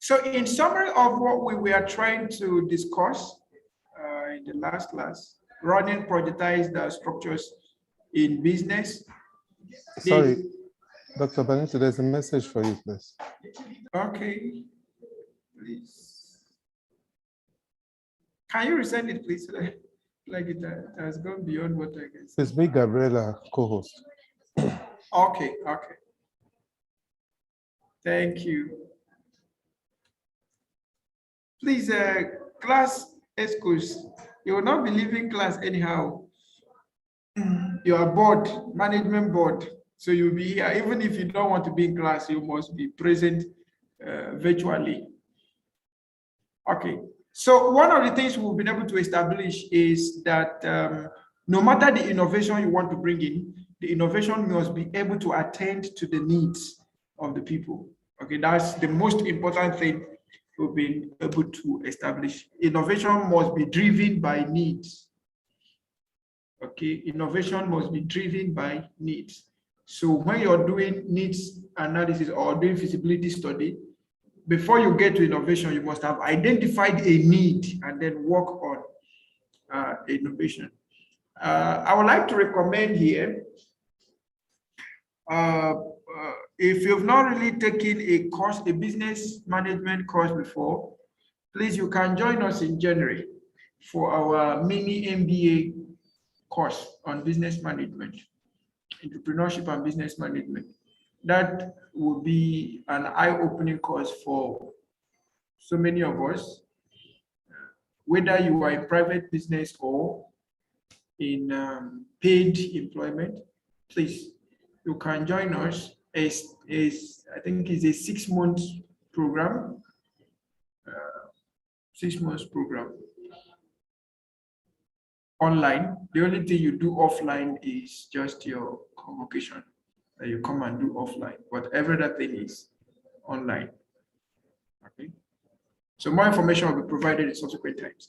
So in summary of what we were trying to discuss in the last class, running projectized structures in business. Sorry, Dr. Benito, there's a message for you, please. Okay, please. Can you resend it, please? Like it has gone beyond what I can say. It's me, Gabriela, co-host. Okay, okay. Thank you. Please, class excuse. You will not be leaving class anyhow. You are board, management board. So you'll be here. Even if you don't want to be in class, you must be present virtually. Okay. So one of the things we've been able to establish is that no matter the innovation you want to bring in, the innovation must be able to attend to the needs of the people. Okay, that's the most important thing we've been able to establish. Innovation must be driven by needs. Okay, innovation must be driven by needs. So when you're doing needs analysis or doing feasibility study, before you get to innovation, you must have identified a need and then work on innovation. I would like to recommend here, if you've not really taken a course, a business management course before, please, you can join us in January for our mini MBA course on business management, entrepreneurship and business management. That will be an eye-opening course for so many of us, whether you are in private business or in paid employment. Please, you can join us. I think it's a 6 month program. 6 months program. Online. The only thing you do offline is just your convocation that you come and do offline. Whatever that thing is online. Okay. So more information will be provided in subsequent times.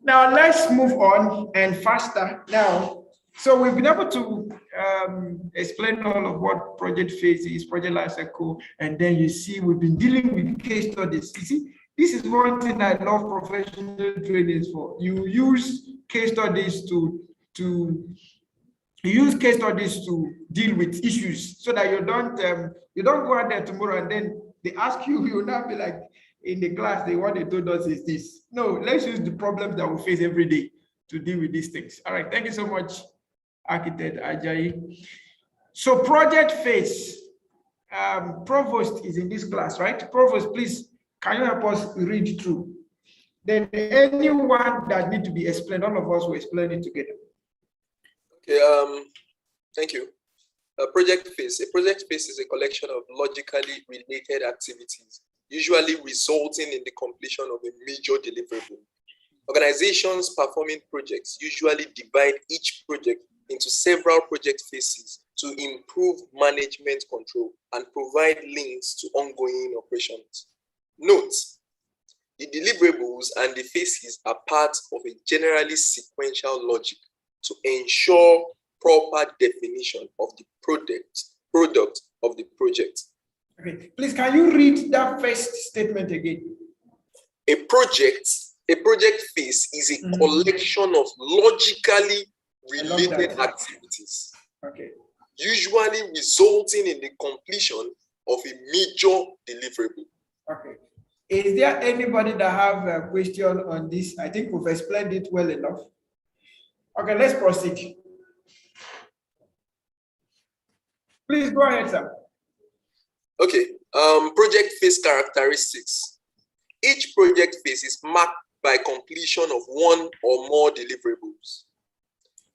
Now let's move on and faster now. So we've been able to explain all of what project phase is, project lifecycle, and then you see we've been dealing with case studies. You see, this is one thing I love professional trainings for. You use case studies to deal with issues so that you don't go out there tomorrow and then they ask you, you will not be like in the class, what they told us is this. No, let's use the problems that we face every day to deal with these things. All right, thank you so much, Architect Ajayi. So project phase, Provost is in this class, right? Provost, please, can you help us read through? Then anyone that need to be explained, all of us will explain it together. Okay, thank you. A project phase is a collection of logically related activities, usually resulting in the completion of a major deliverable. Organizations performing projects usually divide each project into several project phases to improve management control and provide links to ongoing operations. Note, the deliverables and the phases are part of a generally sequential logic to ensure proper definition of the product of the project. Okay, please, can you read that first statement again? A project phase is a collection of logically related activities, okay, usually resulting in the completion of a major deliverable. Okay. Is there anybody that have a question on this? I think we've explained it well enough. Okay, let's proceed. Please go ahead, sir. Okay, project phase characteristics. Each project phase is marked by completion of one or more deliverables.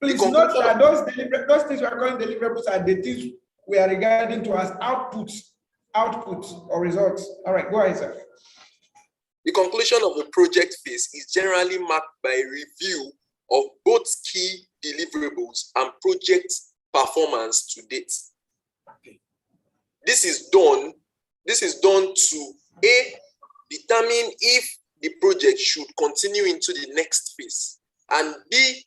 Please note that those things we are calling deliverables are the things we are regarding to as outputs or results. All right, go ahead, sir. The conclusion of the project phase is generally marked by a review of both key deliverables and project performance to date. Okay. This is done to A, determine if the project should continue into the next phase, and B,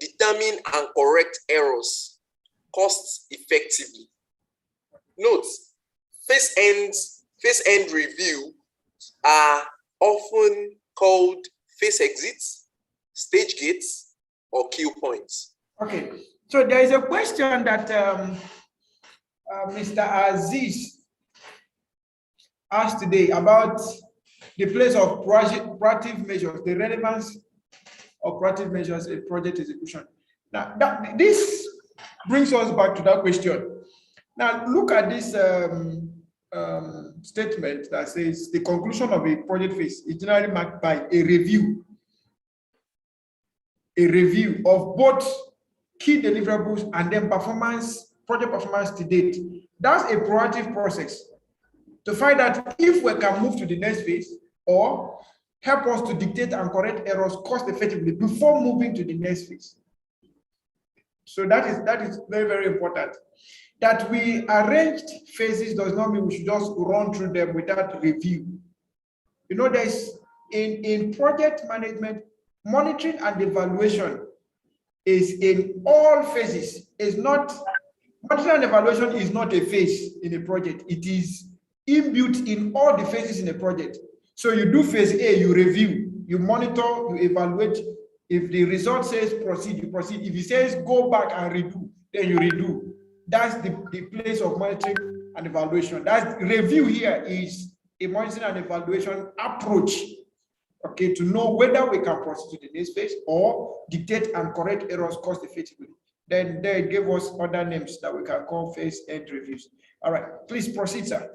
determine and correct errors cost effectively. Note, phase end review are often called phase exits, stage gates, or kill points. Okay, so there is a question that Mr. Aziz asked today about the place of proactive measures, the relevance of proactive measures in project execution. Now, this brings us back to that question. Now, look at this statement that says the conclusion of a project phase is generally marked by a review of both key deliverables and then project performance to date. That's a proactive process to find out if we can move to the next phase or help us to dictate and correct errors cost effectively before moving to the next phase. So that is very, very important. That we arranged phases does not mean we should just run through them without review. You know, there's in project management, monitoring and evaluation is in all phases. It's not, monitoring and evaluation is not a phase in a project. It is inbuilt in all the phases in a project. So you do phase A, you review, you monitor, you evaluate. If the result says proceed, you proceed. If it says go back and redo, then you redo. That's the place of monitoring and evaluation. That's review here is a monitoring and evaluation approach, okay, to know whether we can proceed to the next phase or dictate and correct errors cost effectively. Then they gave us other names that we can call phase end reviews. All right, please proceed, sir.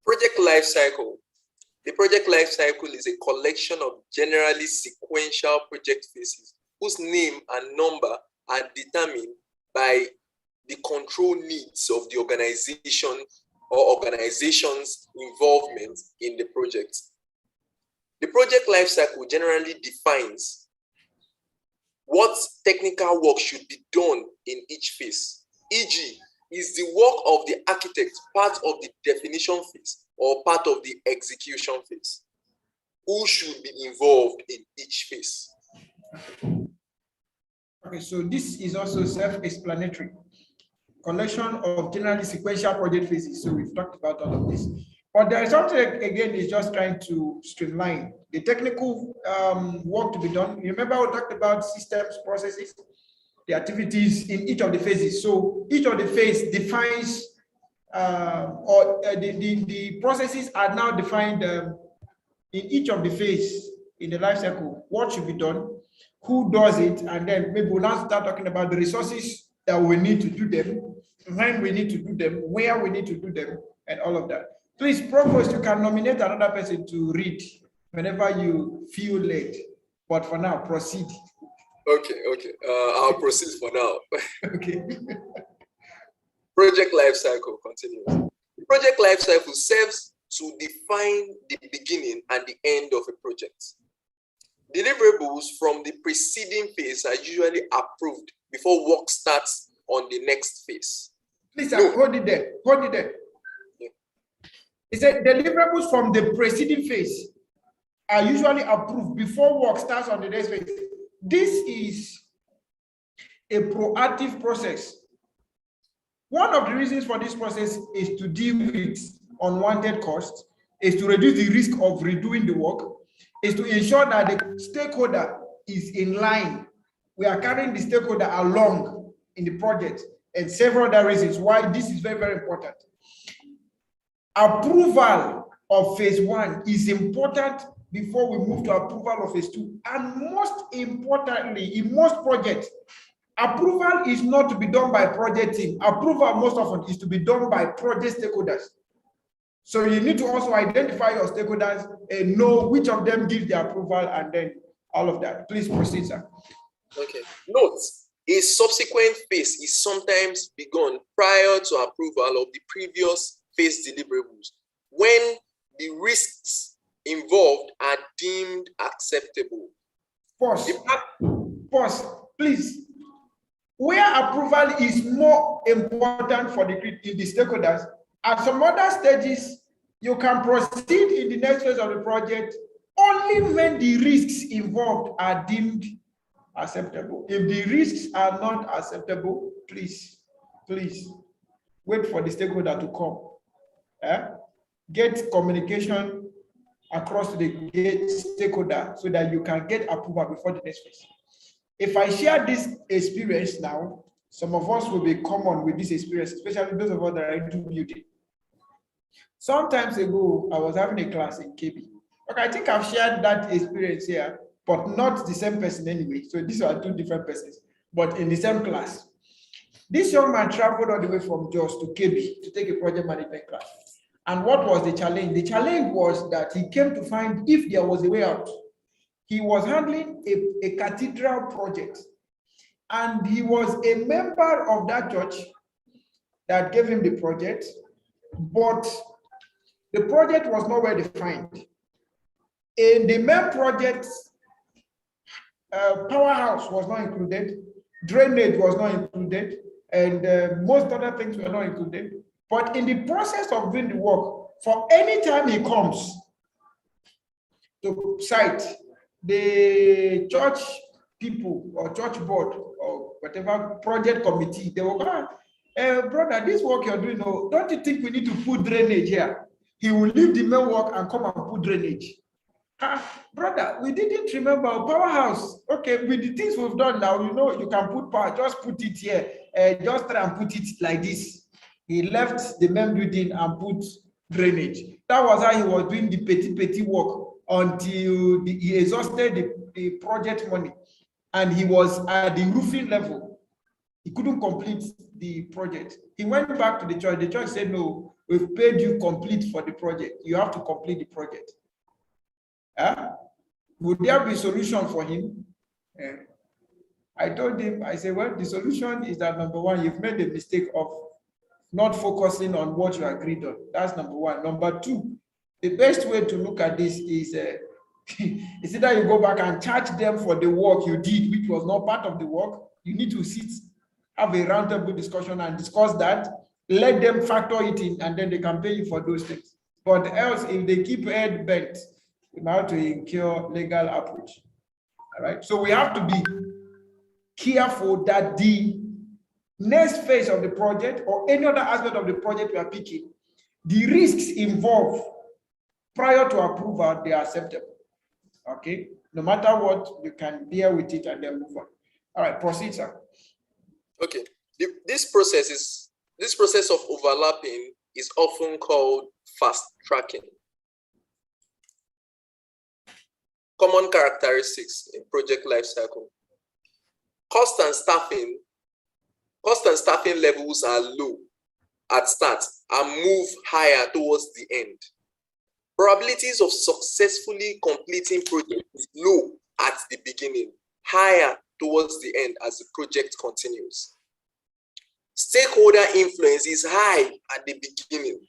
Project lifecycle. The project lifecycle is a collection of generally sequential project phases whose name and number are determined by the control needs of the organization or organization's involvement in the project. The project lifecycle generally defines what technical work should be done in each phase, e.g., is the work of the architect part of the definition phase or part of the execution phase? Who should be involved in each phase? Okay, so this is also self-explanatory. Collection of generally sequential project phases. So we've talked about all of this. But there is something, again, is just trying to streamline the technical work to be done. Remember we talked about systems, processes, the activities in each of the phases. So each of the phase defines, the processes are now defined in each of the phase in the life cycle. What should be done, who does it, and then maybe we'll now start talking about the resources that we need to do them, when we need to do them, where we need to do them, and all of that. Please, Provost, you can nominate another person to read whenever you feel late. But for now, proceed. Okay. I'll proceed for now. Okay. Project lifecycle continues. The project lifecycle serves to define the beginning and the end of a project. Deliverables from the preceding phase are usually approved before work starts on the next phase. Please, hold it there. Hold it there. Yeah. It said deliverables from the preceding phase are usually approved before work starts on the next phase. This is a proactive process. One of the reasons for this process is to deal with unwanted costs, is to reduce the risk of redoing the work, is to ensure that the stakeholder is in line. We are carrying the stakeholder along in the project, and several other reasons why this is very, very important. Approval of phase 1 is important before we move to approval of phase 2. And most importantly, in most projects, approval is not to be done by project team. Approval most often is to be done by project stakeholders. So you need to also identify your stakeholders and know which of them gives the approval and then all of that. Please proceed, sir. Okay. Note, a subsequent phase is sometimes begun prior to approval of the previous phase deliverables when the risks involved are deemed acceptable. Pause, please. Where approval is more important for the stakeholders, at some other stages, you can proceed in the next phase of the project only when the risks involved are deemed acceptable. If the risks are not acceptable, please wait for the stakeholder to come. Get communication across to the stakeholder so that you can get approval before the next phase. If I share this experience now, some of us will be common with this experience, especially those of us that are into building. Some times ago, I was having a class in KB. Okay, I think I've shared that experience here, but not the same person anyway. So these are two different persons, but in the same class. This young man traveled all the way from Jos to KB to take a project management class. And what was the challenge? The challenge was that he came to find if there was a way out. He was handling a cathedral project, and he was a member of that church that gave him the project, but the project was not well defined. In the main project, powerhouse was not included, drainage was not included, and most other things were not included. But in the process of doing the work, for any time he comes to site, the church people or church board or whatever project committee, they will go, brother, this work you're doing, don't you think we need to put drainage here? He will leave the main work and come and put drainage. Brother, we didn't remember our powerhouse. Okay, with the things we've done now, you can put power, just put it here, just try and put it like this. He left the main building and put drainage. That was how he was doing the petty work until he exhausted the project money, and he was at the roofing level. He couldn't complete the project. He went back to the church. The church said, no, we've paid you complete for the project. You have to complete the project. Would there be a solution for him? I told him, I said, well, the solution is that number one, you've made the mistake of not focusing on what you agreed on. That's number one. Number two, the best way to look at this is it's either you go back and charge them for the work you did, which was not part of the work. You need to sit, have a roundtable discussion and discuss that. Let them factor it in, and then they can pay you for those things. But else, if they keep head bent, we have to incur legal approach. All right. So we have to be careful that the next phase of the project or any other aspect of the project we are picking, the risks involved prior to approval, they are acceptable. Okay. No matter what, you can bear with it and then move on. All right, proceed, sir. Okay. This process of overlapping is often called fast tracking. Common characteristics in project lifecycle. Cost and staffing levels are low at start and move higher towards the end. Probabilities of successfully completing project is low at the beginning, higher towards the end as the project continues. Stakeholder influence is high at the beginning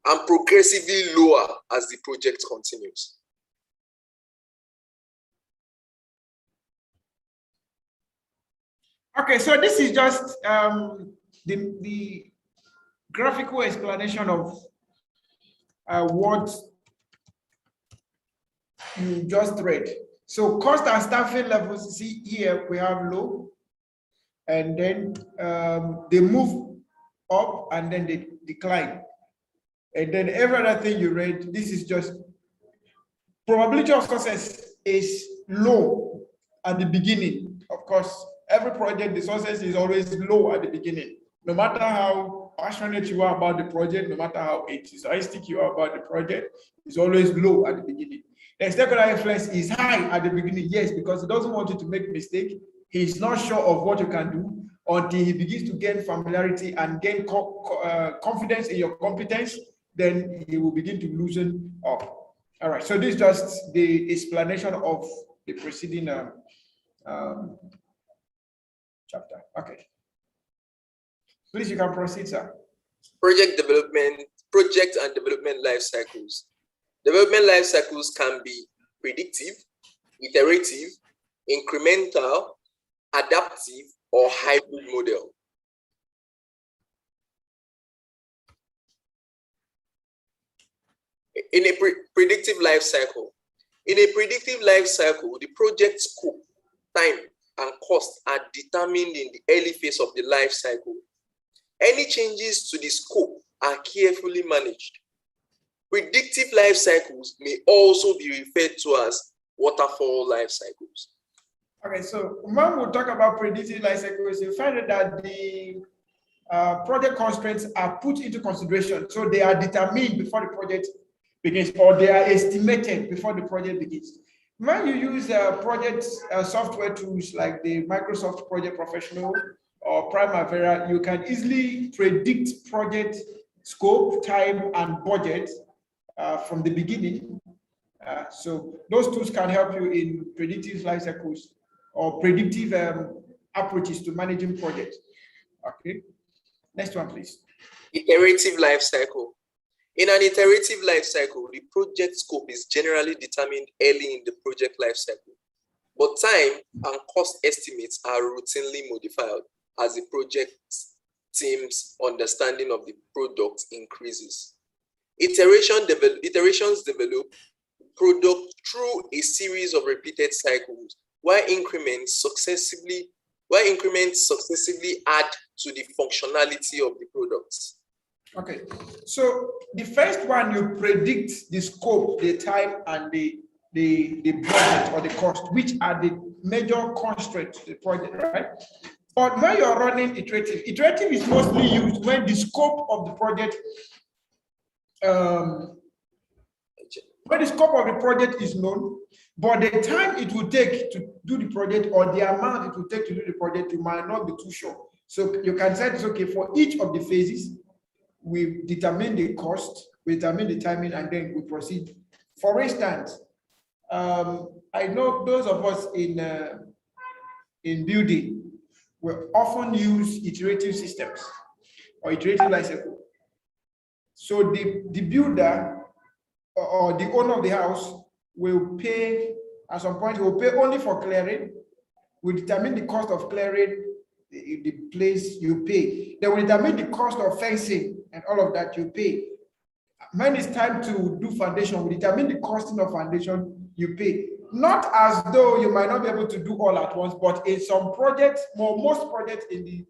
and progressively lower as the project continues. Okay, so this is just the graphical explanation of what you just read. So cost and staffing levels, see here we have low, and then they move up and then they decline. And then every other thing you read, this is just probability of success is low at the beginning. Of course, every project, the success is always low at the beginning. No matter how passionate you are about the project, no matter how enthusiastic you are about the project, it's always low at the beginning. The stakeholder influence is high at the beginning, yes, because he doesn't want you to make a mistake. He's not sure of what you can do until he begins to gain familiarity and gain confidence in your competence, then he will begin to loosen up. All right, so this is just the explanation of the preceding chapter. Okay. Please, you can proceed, sir. Project and development life cycles. Development life cycles can be predictive, iterative, incremental, adaptive, or hybrid model. In a predictive life cycle, the project scope, time, and cost are determined in the early phase of the life cycle. Any changes to the scope are carefully managed. Predictive life cycles may also be referred to as waterfall life cycles. Okay, so when we talk about predictive life cycles, you find that the project constraints are put into consideration. So they are determined before the project begins, or they are estimated before the project begins. When you use project software tools like the Microsoft Project Professional or Primavera, you can easily predict project scope, time, and budget from the beginning. So those tools can help you in predictive life cycles or predictive approaches to managing projects. Okay, next one, please. Iterative life cycle. In an iterative life cycle, the project scope is generally determined early in the project life cycle, but time and cost estimates are routinely modified as the project team's understanding of the product increases. Iterations develop product through a series of repeated cycles, while increments successively add to the functionality of the products. Okay, so the first one, you predict the scope, the time, and the budget or the cost, which are the major constraints to the project, right? But when you're running iterative is mostly used when the scope of the project, is known, but the time it will take to do the project or the amount it will take to do the project, you might not be too sure. So you can say it's okay for each of the phases. We determine the cost, we determine the timing, and then we proceed. For instance, I know those of us in building will often use iterative systems or iterative life cycle. So the builder or the owner of the house will pay, at some point, he will pay only for clearing. We determine the cost of clearing the place, you pay. Then we determine the cost of fencing and all of that, you pay. When it's time to do foundation, we determine the costing of foundation, you pay. Not as though you might not be able to do all at once, but in some projects, most projects in the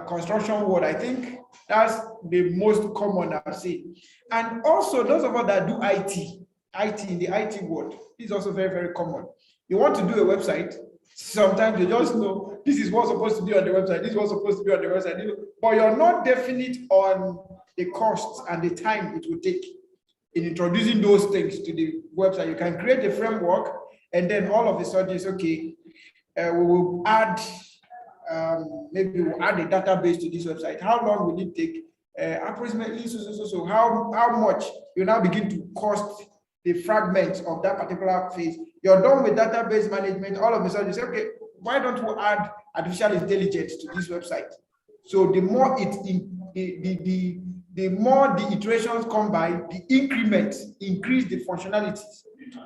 construction world, I think that's the most common I've seen. And also those of us that do IT in the IT world is also very, very common. You want to do a website, sometimes you just know this is what's supposed to be on the website, this is what's supposed to be on the website, but you're not definite on the costs and the time it will take in introducing those things to the website. You can create a framework, and then all of a sudden it's okay. We will add, maybe we'll add a database to this website. How long will it take? Approximately so. How much you now begin to cost the fragments of that particular phase. You're done with database management. All of a sudden you say, okay, why don't we add artificial intelligence to this website? So the more the more the iterations come by, the increments increase the functionalities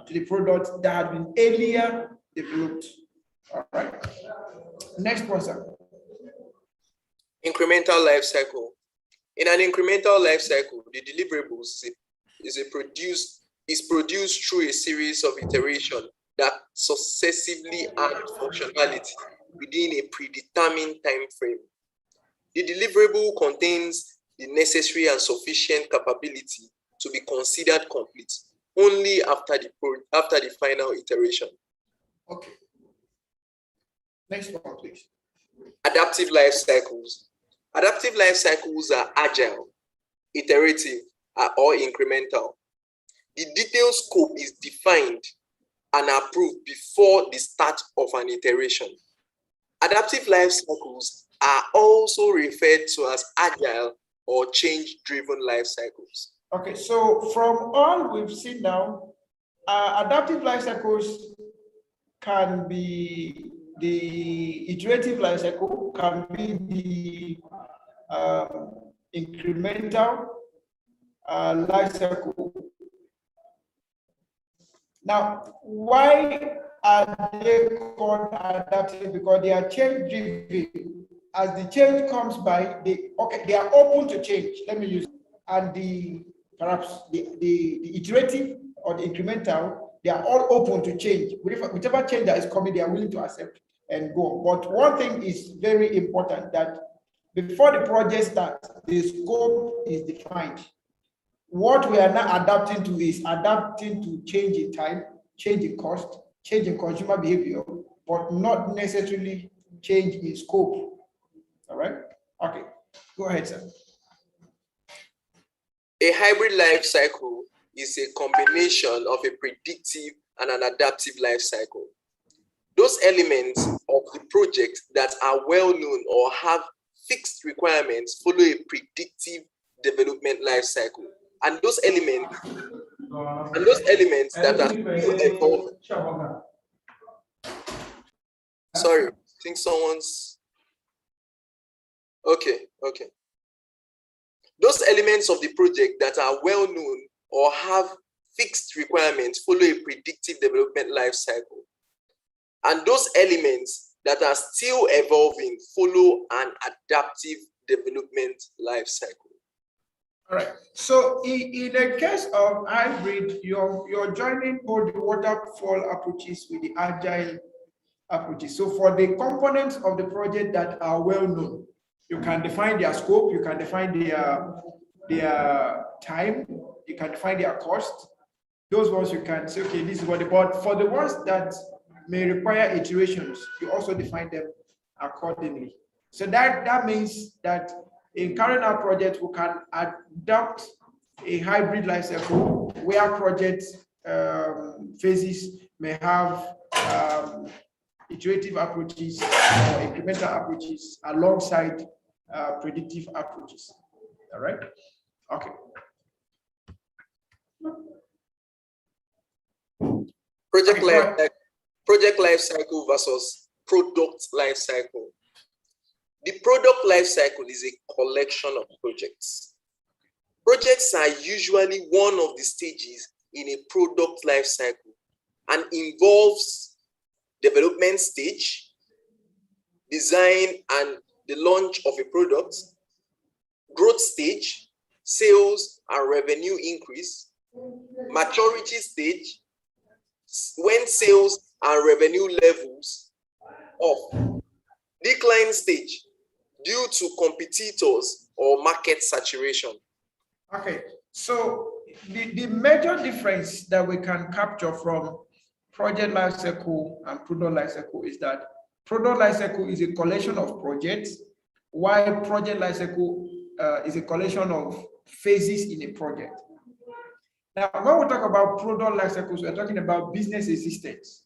to the product that had been earlier developed. All right. Next one, sir. Incremental life cycle. In an incremental life cycle, the deliverables is produced through a series of iterations that successively add functionality within a predetermined time frame. The deliverable contains the necessary and sufficient capability to be considered complete only after the final iteration. Okay. Next one, please. Adaptive life cycles. Adaptive life cycles are agile, iterative, or incremental. The detailed scope is defined and approved before the start of an iteration. Adaptive life cycles are also referred to as agile or change-driven life cycles. Okay, so from all we've seen now, adaptive life cycles can be the iterative life cycle, can be the incremental life cycle. Now, why are they called adaptive? Because they are change-driven. As the change comes by, they are open to change. Let me use, and perhaps the iterative or the incremental, they are all open to change. Whichever change that is coming, they are willing to accept and go. But one thing is very important, that before the project starts, the scope is defined. what we are now adapting to is adapting to change in time, change in cost, change in consumer behavior, but not necessarily change in scope. All right? Okay, go ahead, sir. A hybrid life cycle is a combination of a predictive and an adaptive life cycle. Those elements of the project that are well known or have fixed requirements follow a predictive development life cycle. And those elements that are still evolving. Sorry, I think someone's okay. Those elements of the project that are well known or have fixed requirements follow a predictive development life cycle. And those elements that are still evolving follow an adaptive development life cycle. All right. So in the case of hybrid, you're joining both the waterfall approaches with the agile approaches. So for the components of the project that are well known, you can define their scope, you can define their time, you can define their cost. Those ones you can say, okay, this is what they bought. For the ones that may require iterations, you also define them accordingly. So that means that in carrying out projects, we can adopt a hybrid life cycle where project phases may have iterative approaches or incremental approaches alongside predictive approaches. All right? Okay. Project life cycle versus product life cycle. The product life cycle is a collection of projects. Projects are usually one of the stages in a product life cycle and involves development stage, design and the launch of a product, growth stage, sales and revenue increase, maturity stage, when sales and revenue levels up, decline stage due to competitors or market saturation. Okay, so the major difference that we can capture from project lifecycle and product lifecycle is that product lifecycle is a collection of projects, while project lifecycle is a collection of phases in a project. Now, when we talk about product life cycles, we're talking about business assistance.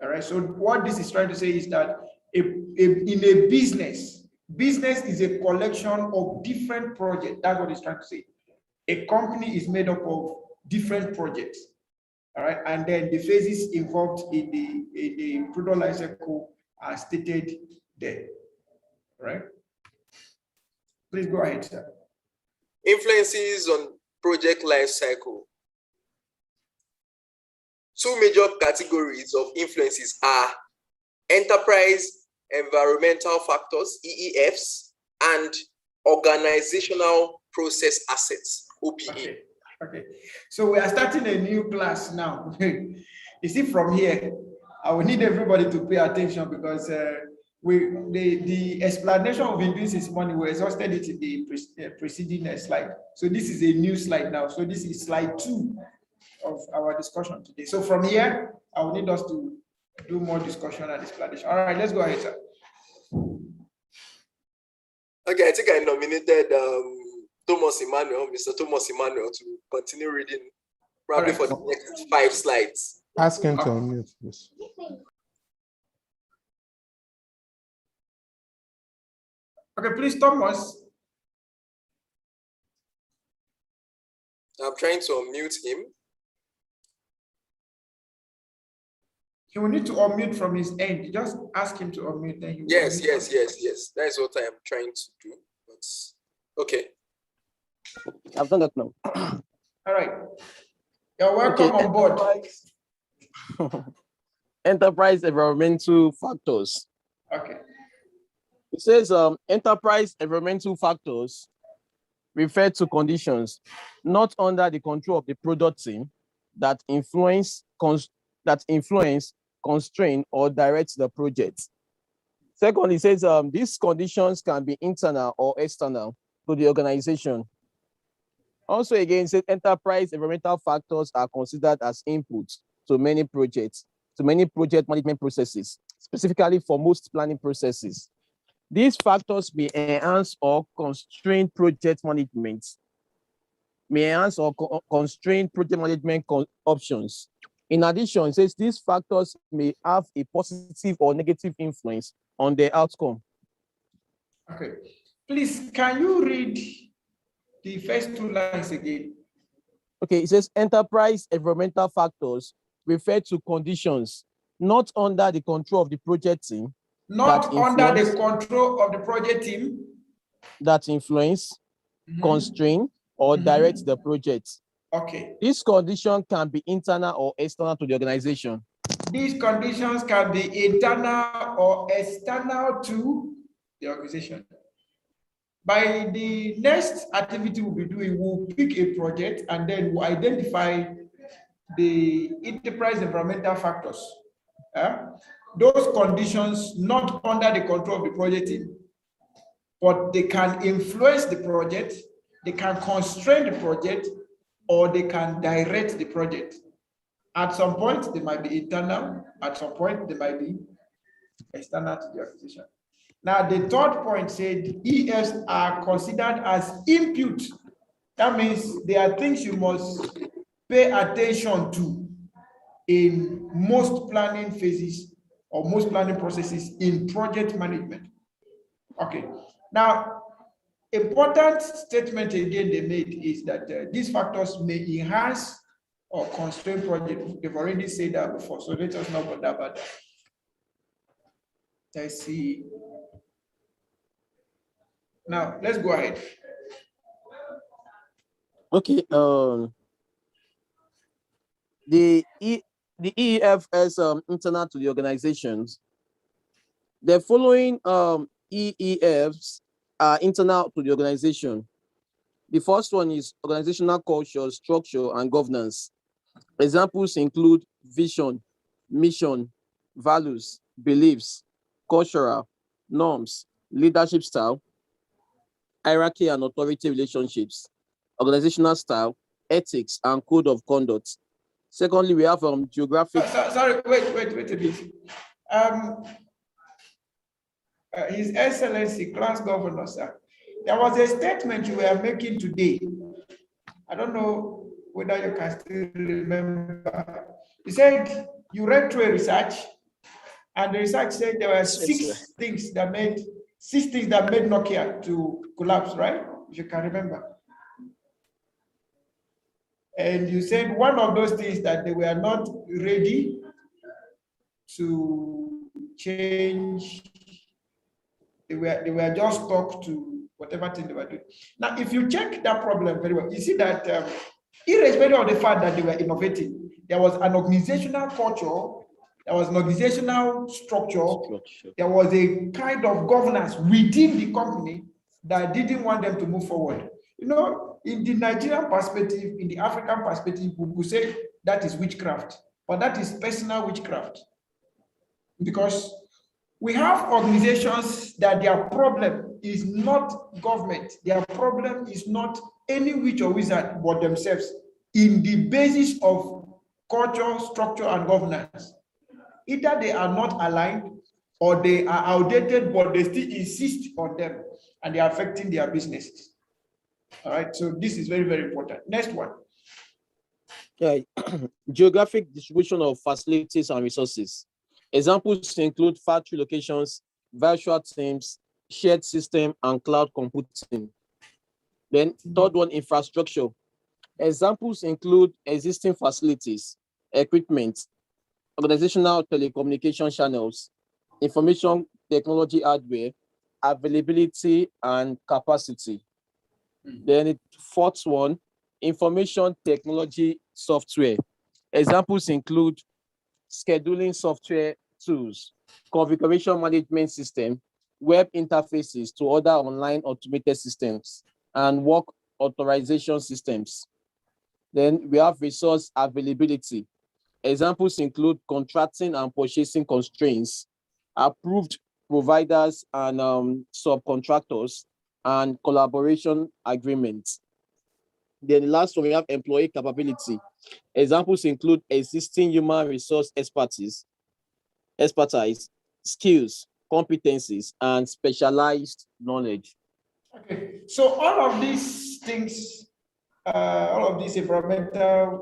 All right. So what this is trying to say is that in a business is a collection of different projects. That's what it's trying to say. A company is made up of different projects. All right. And then the phases involved in the product life cycle are stated there. All right. Please go ahead, sir. Influences on project life cycle. Two major categories of influences are enterprise environmental factors, EEFs, and organizational process assets, OPA. Okay. So we are starting a new class now. You see, from here, I will need everybody to pay attention because the explanation we've been doing this morning, we exhausted it in the preceding slide. So this is a new slide now. So this is slide 2 of our discussion today. So from here, I will need us to do more discussion and explanation. All right, let's go ahead, sir. Okay, I think I nominated Mr. Thomas Emmanuel to continue reading probably for the next 5 slides. Ask him to unmute, please. Okay, please, Thomas. I'm trying to unmute him. He will need to unmute from his end. Just ask him to unmute. Then he will yes. unmute. That's what I am trying to do. But okay. I've done that now. All right. You're welcome on board. Enterprise environmental factors. Okay. It says enterprise environmental factors refer to conditions not under the control of the product team that influence, constrain, or direct the project. Second, it says these conditions can be internal or external to the organization. Also, again, it says enterprise environmental factors are considered as inputs to many project management processes, specifically for most planning processes. These factors may enhance or constrain project management, options. In addition, it says these factors may have a positive or negative influence on the outcome. Okay. Please, can you read the first two lines again? Okay, it says enterprise environmental factors refer to conditions not under the control of the project team. Not under the control of the project team. That influence, constrain, or direct the project. Okay. This condition can be internal or external to the organization. These conditions can be internal or external to the organization. By the next activity we'll be doing, we'll pick a project and then we'll identify the enterprise environmental factors. Those conditions not under the control of the project team, but they can influence the project, they can constrain the project, or they can direct the project. At some point, they might be internal. At some point, they might be external to the organization. Now, the third point said EFs are considered as input. That means there are things you must pay attention to in most planning phases or most planning processes in project management. Okay. Now, important statement again they made is that these factors may enhance or constrain project. They've already said that before, so let us not bother about that. Let's see. Now, let's go ahead. Okay. The EEF is internal to the organizations. The following EEFs are internal to the organization. The first one is organizational culture, structure, and governance. Examples include vision, mission, values, beliefs, cultural, norms, leadership style, hierarchy and authority relationships, organizational style, ethics, and code of conduct. Secondly, we have geographic. Sorry, wait a bit. His Excellency, Class Governor, sir, there was a statement you were making today. I don't know whether you can still remember. You said you read through a research, and the research said there were six things that made Nokia to collapse, right? If you can remember. And you said one of those things that they were not ready to change. They were just stuck to whatever thing they were doing. Now, if you check that problem very well, you see that irrespective of the fact that they were innovating, there was an organizational culture, there was an organizational structure, there was a kind of governance within the company that didn't want them to move forward. You know, in the Nigerian perspective, in the African perspective, we could say that is witchcraft, but that is personal witchcraft. Because we have organizations that their problem is not government, their problem is not any witch or wizard but themselves in the basis of culture, structure, and governance. Either they are not aligned or they are outdated, but they still insist on them and they are affecting their businesses. All right, so this is very, very important. Next one. Okay. Geographic distribution of facilities and resources. Examples include factory locations, virtual teams, shared system, and cloud computing. Then third one, infrastructure. Examples include existing facilities, equipment, organizational telecommunication channels, information technology hardware, availability, and capacity. Then the fourth one, information technology software. Examples include scheduling software tools, configuration management system, web interfaces to other online automated systems, and work authorization systems. Then we have resource availability. Examples include contracting and purchasing constraints, approved providers and subcontractors, and collaboration agreements. Then the last one, we have employee capability. Examples include existing human resource expertise, skills, competencies, and specialized knowledge. Okay, so all of these things, all of these enterprise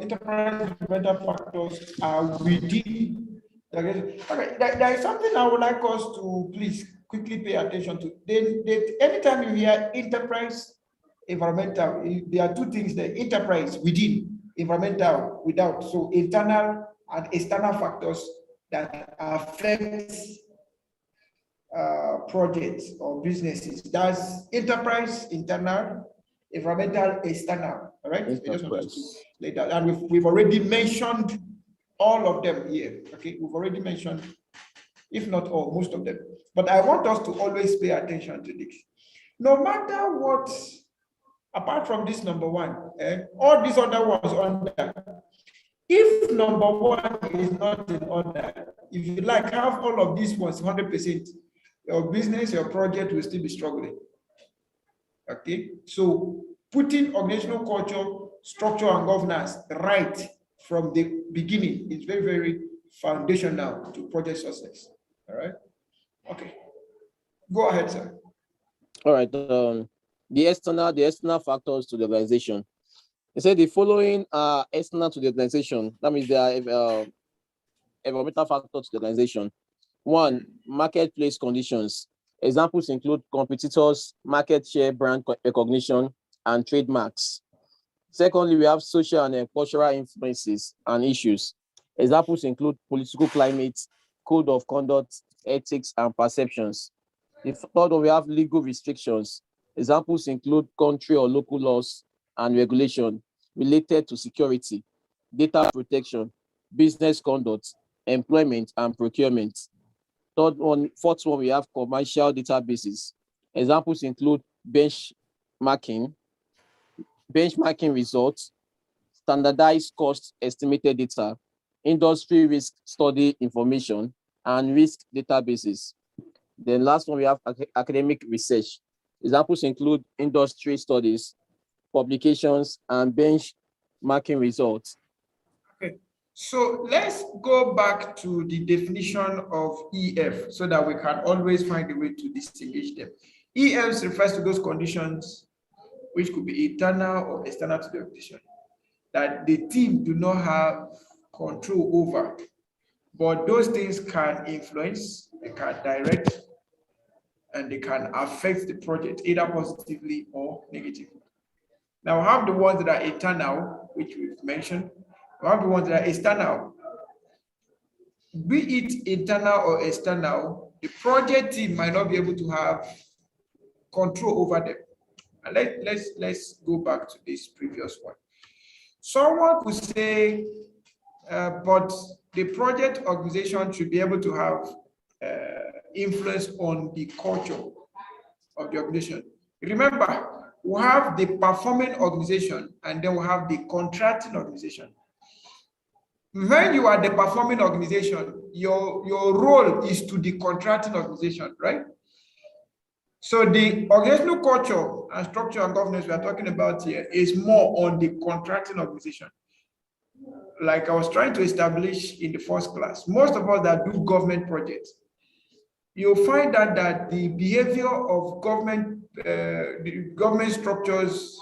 environmental factors are within. Okay, there is something I would like us to please quickly pay attention to. Anytime you hear enterprise environmental, there are two things there: enterprise within, environmental without. So internal and external factors that affect projects or businesses. That's enterprise internal, environmental external. All right, I just want us to lay that. And we've already mentioned all of them here. Okay, we've already mentioned, if not all, most of them. But I want us to always pay attention to this. No matter what, apart from this number one, all these other ones under. If number one is not in order, if you like, have all of these ones 100%, your business, your project will still be struggling. Okay, so putting organizational culture, structure, and governance right from the beginning is very, very foundational to project success. All right. Okay. Go ahead, sir. All right. The external factors to the organization. They said the following are external to the organization. That means they are environmental factors to the organization. One, marketplace conditions. Examples include competitors, market share, brand recognition, and trademarks. Secondly, we have social and cultural influences and issues. Examples include political climate, code of conduct, ethics, and perceptions. The third one, we have legal restrictions. Examples include country or local laws and regulation related to security, data protection, business conduct, employment, and procurement. Fourth one, we have commercial databases. Examples include benchmarking results, standardized cost estimated data, industry risk study information, and risk databases. Then last one, we have academic research. Examples include industry studies, publications, and benchmarking results. Okay. So let's go back to the definition of EF so that we can always find a way to distinguish them. EF refers to those conditions which could be internal or external to the organization that the team do not have control over, but those things can influence, they can direct, and they can affect the project either positively or negatively. Now we have the ones that are internal, which we've mentioned. We have the ones that are external. Be it internal or external, the project team might not be able to have control over them. And let's go back to this previous one. Someone could say, but the project organization should be able to have influence on the culture of the organization. Remember, we have the performing organization and then we have the contracting organization. When you are the performing organization, your role is to the contracting organization, right? So the organizational culture and structure and governance we are talking about here is more on the contracting organization. Like I was trying to establish in the first class, most of us that do government projects, you'll find that the behavior of the government structures,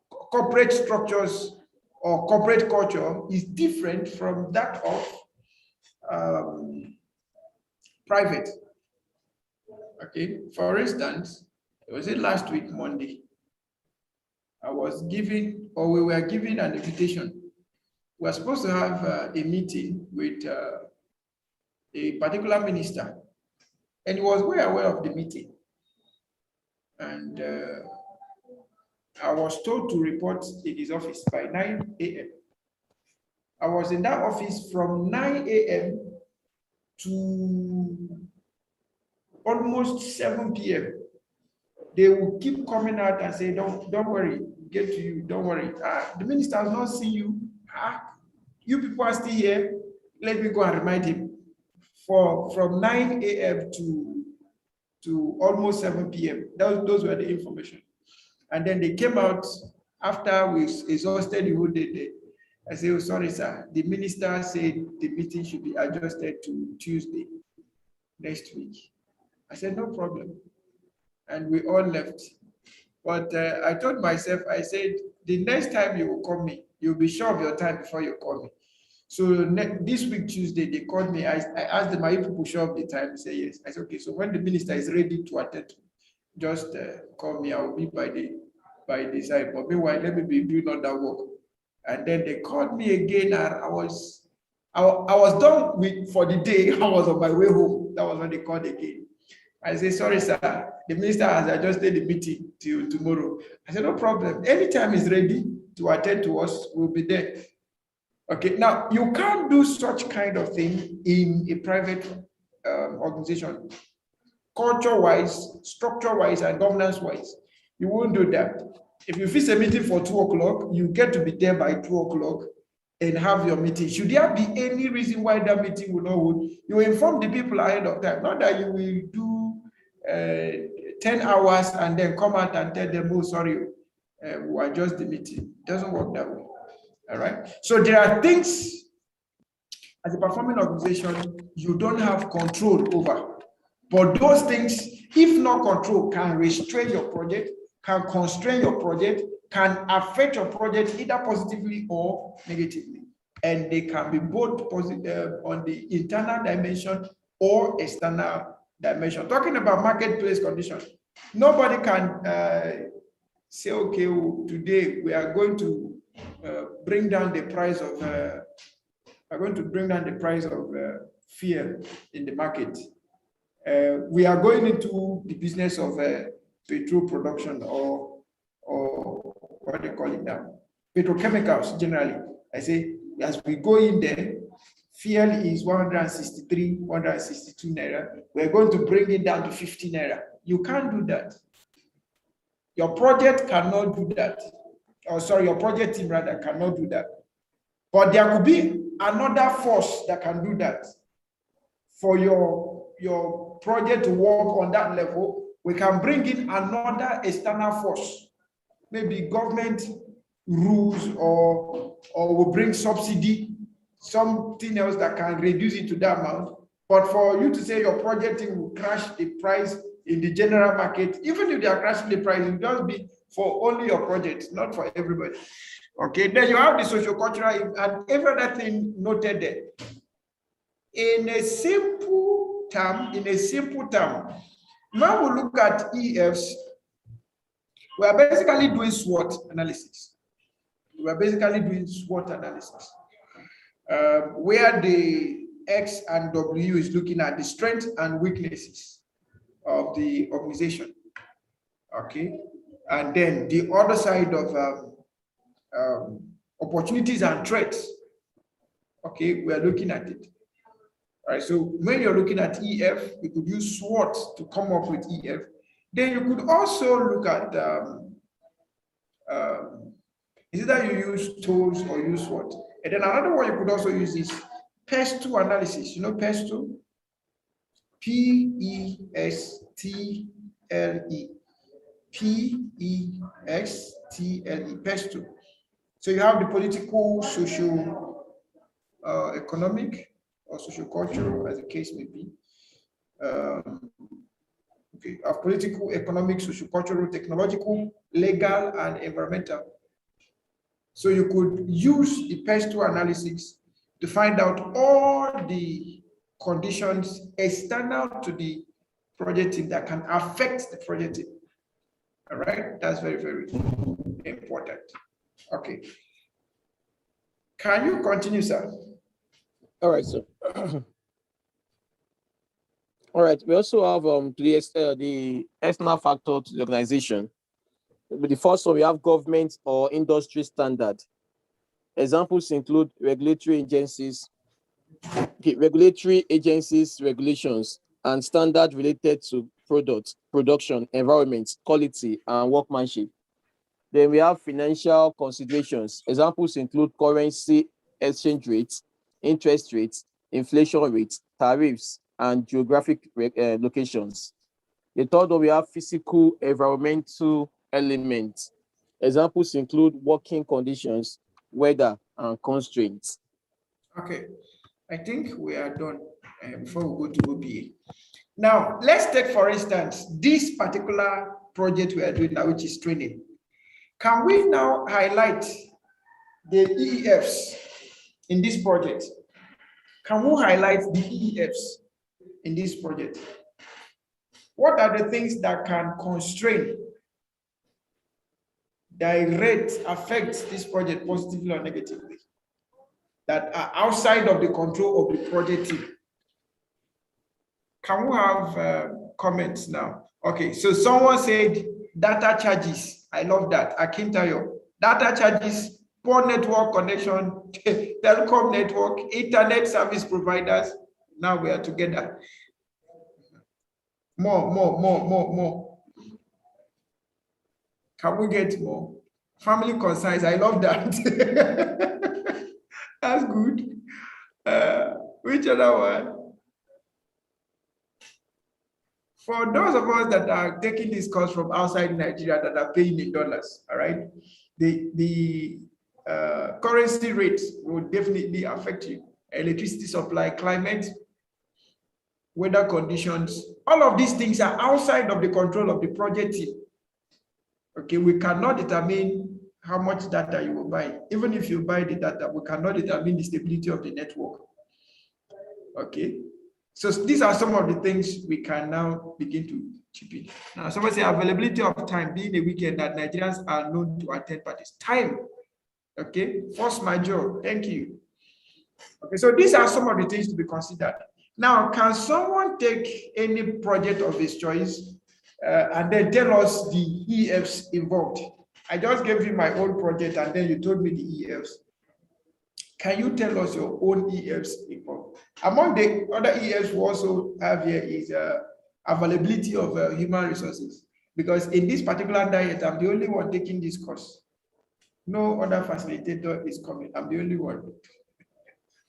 corporate structures, or corporate culture is different from that of private. Okay, for instance, it was last week, Monday, I was given, or we were given an invitation. We were supposed to have a meeting with a particular minister, and he was well aware of the meeting. And I was told to report in his office by 9 a.m. I was in that office from 9 a.m. to almost 7 p.m. They will keep coming out and say, don't worry, get to you, don't worry. The minister has not seen you. You people are still here. Let me go and remind him. From 9 a.m. to almost 7 p.m. Those were the information. And then they came out After we exhausted the whole day there, I said, oh, sorry, sir. The minister said the meeting should be adjusted to Tuesday next week. I said, no problem. And we all left. But I told myself, I said, the next time you will call me, you'll be sure of your time before you call me. So this week, Tuesday, they called me. I asked them, are you people sure of the time? They say yes. I said, okay, so when the minister is ready to attend, just call me. I will be by the side. But meanwhile, let me be doing all that work. And then they called me again, and I was done with for the day. I was on my way home. That was when they called again. I said, sorry, sir. The minister has adjusted the meeting till tomorrow. I said, no problem. Anytime he's ready to attend to us, we'll be there. Okay, now you can't do such kind of thing in a private organization. Culture-wise, structure-wise, and governance-wise, you won't do that. If you fix a meeting for 2 o'clock, you get to be there by 2 o'clock and have your meeting. Should there be any reason why that meeting will not hold, you inform the people ahead of time. Not that you will do 10 hours and then come out and tell them, oh, sorry, we'll adjust the meeting. It doesn't work that way. All right. So there are things as a performing organization you don't have control over. But those things, if not control, can restrain your project, can constrain your project, can affect your project either positively or negatively. And they can be both positive on the internal dimension or external dimension. Talking about marketplace conditions, nobody can say, okay, today we are going to bring down the price of fuel in the market. We are going into the business of petrol production or what they call it now, petrochemicals generally. I say, as we go in there, fuel is 163, 162 naira. We're going to bring it down to 50 naira. You can't do that. Your project cannot do that. Or sorry, your project team rather cannot do that. But there could be another force that can do that. For your project to work on that level, we can bring in another external force, maybe government rules, or we bring subsidy, something else that can reduce it to that amount. But for you to say your project team will crash the price in the general market, even if they are crashing the price, it will just be for only your project, not for everybody. Okay, then you have the socio-cultural and every other thing noted there. In a simple term, when we look at EFs, we are basically doing SWOT analysis. Where the X and W is looking at the strengths and weaknesses of the organization. Okay, and then the other side of opportunities and threats. Okay, we are looking at it. All right, so when you're looking at EF, you could use SWOT to come up with EF. Then you could also look at either you use tools or use SWOT. And then another one you could also use is PESTLE analysis. You know PESTLE? P-E-S-T-L-E. P-E-S-T-L-E, PESTLE. So you have the political, social, economic, or social cultural, as the case may be. Okay, of political, economic, social cultural, technological, legal, and environmental. So you could use the PESTLE analysis to find out all the conditions external to the project team that can affect the project team. All right, that's very, very important. Okay. Can you continue, sir? All right, sir. All right, we also have the Ethno Factor to the organization. With the first one, we have government or industry standard. Examples include regulatory agencies, regulations, and standard related to product, production, environment, quality, and workmanship. Then we have financial considerations. Examples include currency exchange rates, interest rates, inflation rates, tariffs, and geographic locations. The third one, we have physical environmental elements. Examples include working conditions, weather, and constraints. Okay, I think we are done before we go to OPA. Now, let's take, for instance, this particular project we are doing now, which is training. Can we now highlight the EEFs in this project? Can we highlight the EEFs in this project? What are the things that can constrain, direct, affect this project positively or negatively, that are outside of the control of the project team? Can we have comments now? Okay, so someone said data charges. I love that. Akintayo. Data charges, poor network connection, telecom network, internet service providers. Now we are together. More. Can we get more? Family concerns. I love that. That's good. Which other one? For those of us that are taking this course from outside Nigeria that are paying in dollars, all right, the currency rates will definitely affect you. Electricity supply, climate, weather conditions, all of these things are outside of the control of the project team. Okay, we cannot determine how much data you will buy. Even if you buy the data, we cannot determine the stability of the network. Okay. So these are some of the things we can now begin to chip in. Now, someone say availability of time being a weekend that Nigerians are known to attend parties. Time, okay, force majeure, thank you. Okay, so these are some of the things to be considered. Now, can someone take any project of his choice and then tell us the EFs involved? I just gave you my own project and then you told me the EFs. Can you tell us your own EFs involved? Among the other EFs we also have here is availability of human resources. Because in this particular diet, I'm the only one taking this course. No other facilitator is coming. I'm the only one.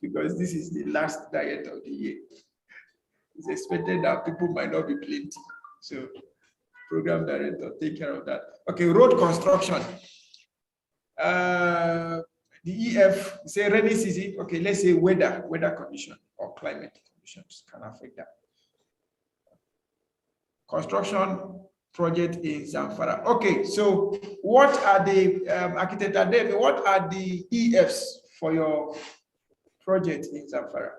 Because this is the last diet of the year. It's expected that people might not be plenty. So, program director, take care of that. Okay, road construction. The EF, say rainy season, okay, let's say weather condition or climate conditions can affect that. Construction project in Zamfara. Okay, so what are the, architect Adebe, what are the EFs for your project in Zamfara?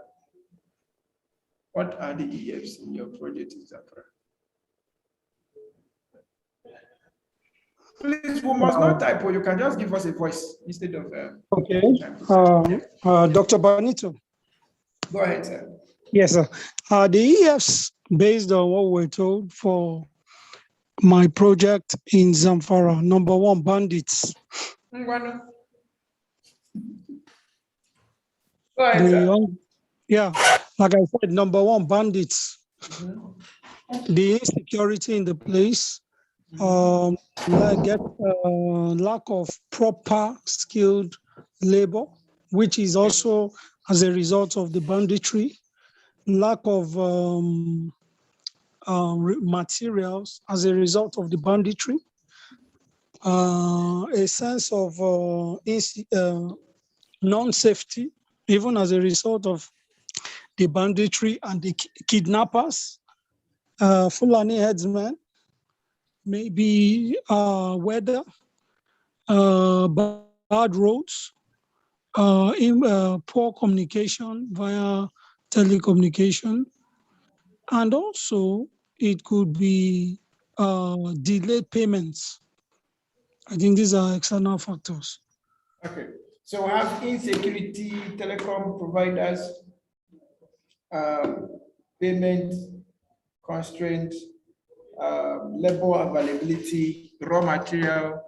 What are the EFs in your project in Zamfara? Please, we must not type, or you can just give us a voice instead of. Okay. Dr. Benito. Go ahead, sir. Yes, sir. The EFs, based on what we're told for my project in Zamfara, number one, bandits. Go ahead, sir. Yeah, like I said, number one, bandits. The insecurity in the place. Lack of proper skilled labor, which is also as a result of the banditry, lack of materials as a result of the banditry, a sense of non-safety, even as a result of the banditry and the kidnappers, Fulani headsmen, maybe weather, bad roads, poor communication via telecommunication, and also it could be delayed payments. I think these are external factors. Okay, so we have insecurity, telecom providers, payment constraints, labor availability, raw material,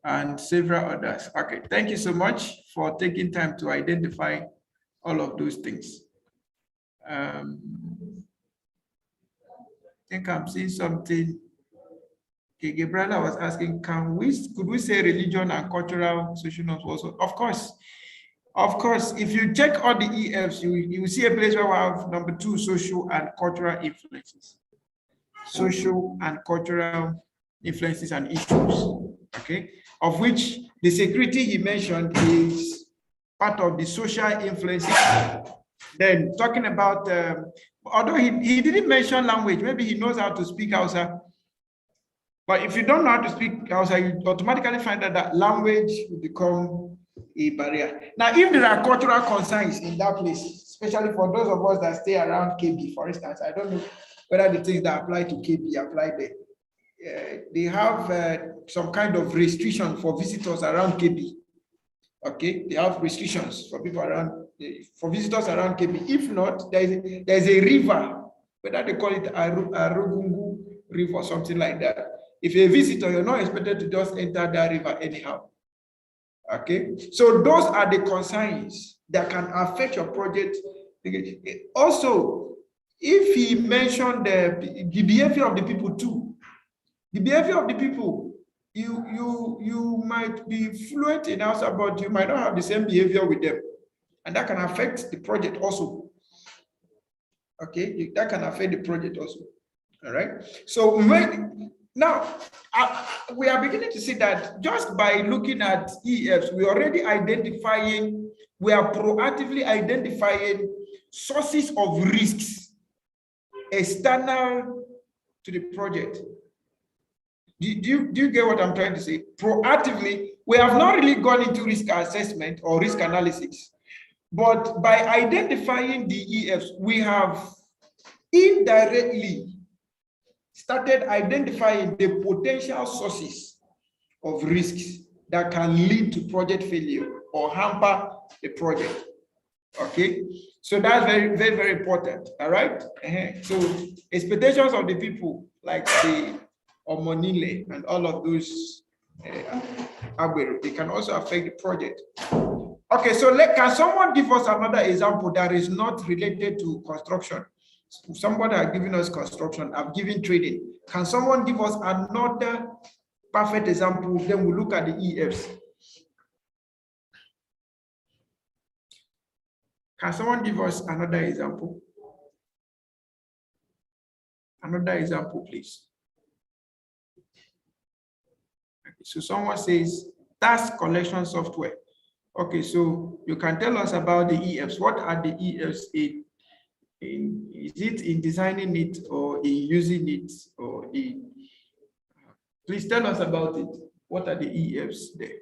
and several others. Okay, thank you so much for taking time to identify all of those things. I think I'm seeing something. Okay, Gabriela was asking, could we say religion and cultural social norms also? Of course, if you check all the EFs, you will see a place where we have number 2, social and cultural influences. Social and cultural influences and issues. Okay, of which the security he mentioned is part of the social influences. Then talking about, although he didn't mention language, maybe he knows how to speak Hausa. But if you don't know how to speak Hausa, you automatically find out that language will become a barrier. Now, if there are cultural concerns in that place, especially for those of us that stay around KB, for instance, I don't know whether the things that apply to KB apply there. They have some kind of restriction for visitors around KB. Okay, they have restrictions for people around, for visitors around KB. If not, there's a river, whether they call it Arugungu River or something like that. If you're a visitor, you're not expected to just enter that river anyhow. Okay, so those are the concerns that can affect your project. Also, if he mentioned the behavior of the people too, the behavior of the people, you might be fluent in Hausa, but you might not have the same behavior with them, and that can affect the project also. Okay, that can affect the project also. All right. So now we are beginning to see that just by looking at EFs, we are already identifying, we are proactively identifying sources of risks external to the project. Do you get what I'm trying to say? Proactively, we have not really gone into risk assessment or risk analysis, but by identifying the EFs, we have indirectly started identifying the potential sources of risks that can lead to project failure or hamper the project. Okay, so that's very, very, very important. All right. So expectations of the people, like the Omonile and all of those, they can also affect the project. Okay, so can someone give us another example that is not related to construction? Somebody has given us construction, I've given trading. Can someone give us another perfect example? Then we'll look at the EFs. Can someone give us another example? Another example, please. Okay, so someone says task collection software. Okay, so you can tell us about the EFs. What are the EFs in? Is it in designing it or in using it or in? Please tell us about it. What are the EFs there?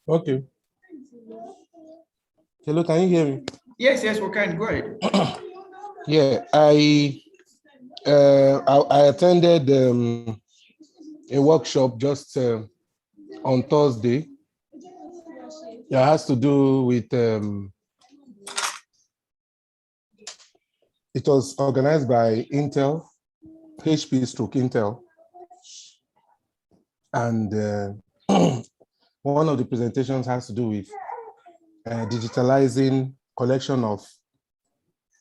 Okay. Hello, can you hear me? Yes, we can. Go ahead. Yeah, I attended a workshop just on Thursday. It has to do with it was organized by Intel, HP/Intel, and one of the presentations has to do with digitalizing collection of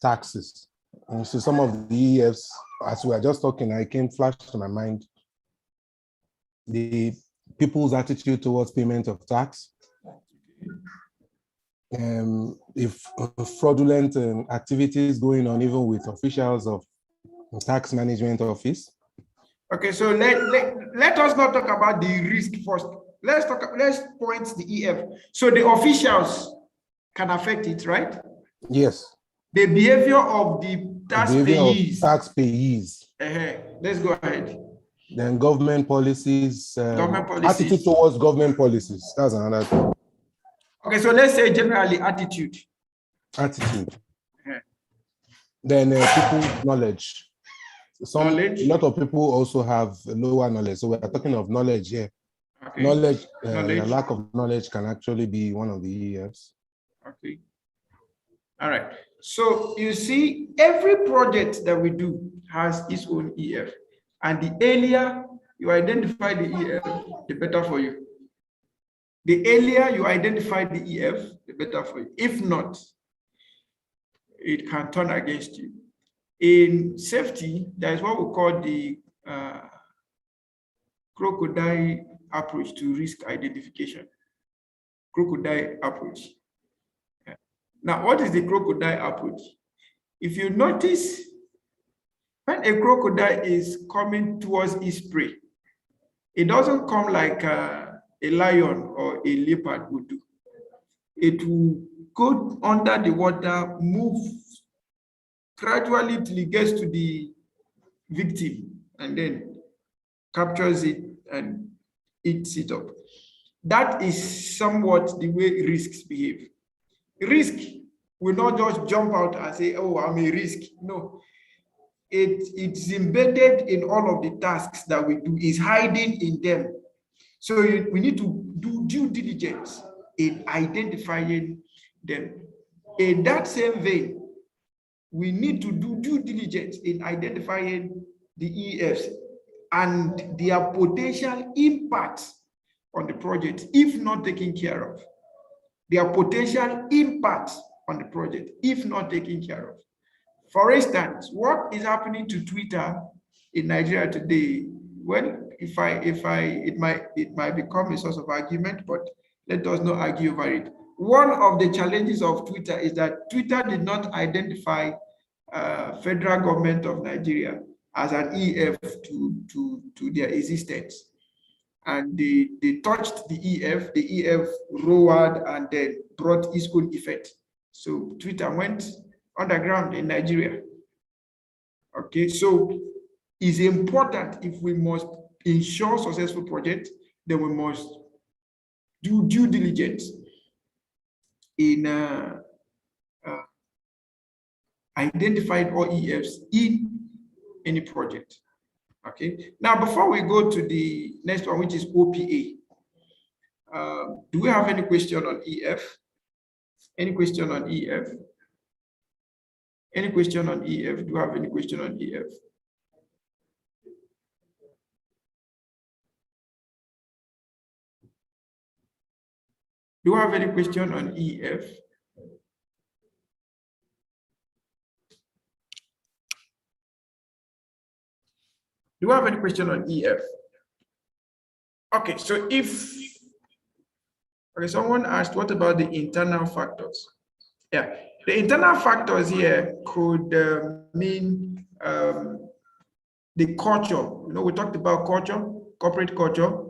taxes. And so some of the EFs, as we were just talking, flashed to my mind, the people's attitude towards payment of tax, if fraudulent activities going on even with officials of tax management office. Okay, so let us not talk about the risk first. Let's point the EF. So the officials can affect it, right? Yes. The behavior of the tax payees. Let's go ahead. Then government policies, attitude towards government policies. That's another thing. Okay, so let's say generally attitude. Attitude. Then people's knowledge. Knowledge. A lot of people also have lower knowledge. So we're talking of knowledge here. Okay. Knowledge. Lack of knowledge can actually be one of the EFs. Okay. All right. So you see, every project that we do has its own EF. And the earlier you identify the EF, the better for you. The earlier you identify the EF, the better for you. If not, it can turn against you. In safety, there is what we call the crocodile approach to risk identification. Crocodile approach. Now, what is the crocodile approach? If you notice, when a crocodile is coming towards its prey, It doesn't come like a lion or a leopard would do. It will go under the water, move gradually till it gets to the victim, and then captures it and eats it up. That is somewhat the way risks behave. Risk will not just jump out and say, oh, I'm a risk. No, it's embedded in all of the tasks that we do, is hiding in them. So we need to do due diligence in identifying them. In that same vein, we need to do due diligence in identifying the EFs and their potential impact on the project if not taken care of. Their potential impact on the project if not taken care of. For instance, what is happening to Twitter in Nigeria today? Well, it might become a source of argument, but let us not argue over it. One of the challenges of Twitter is that Twitter did not identify federal government of Nigeria as an EF to their existence. And they touched the EF roared and then brought its own effect. So Twitter went underground in Nigeria. Okay, so it's important, if we must ensure successful project, then we must do due diligence in identifying all EFs in any project. Okay, now before we go to the next one, which is OPA, do we have any question on EF? Any question on EF? Any question on EF? Do you have any question on EF? Do you have any question on EF? Do you have any question on EF? Okay, so someone asked, what about the internal factors? Yeah, the internal factors here could mean the culture. You know, we talked about culture, corporate culture,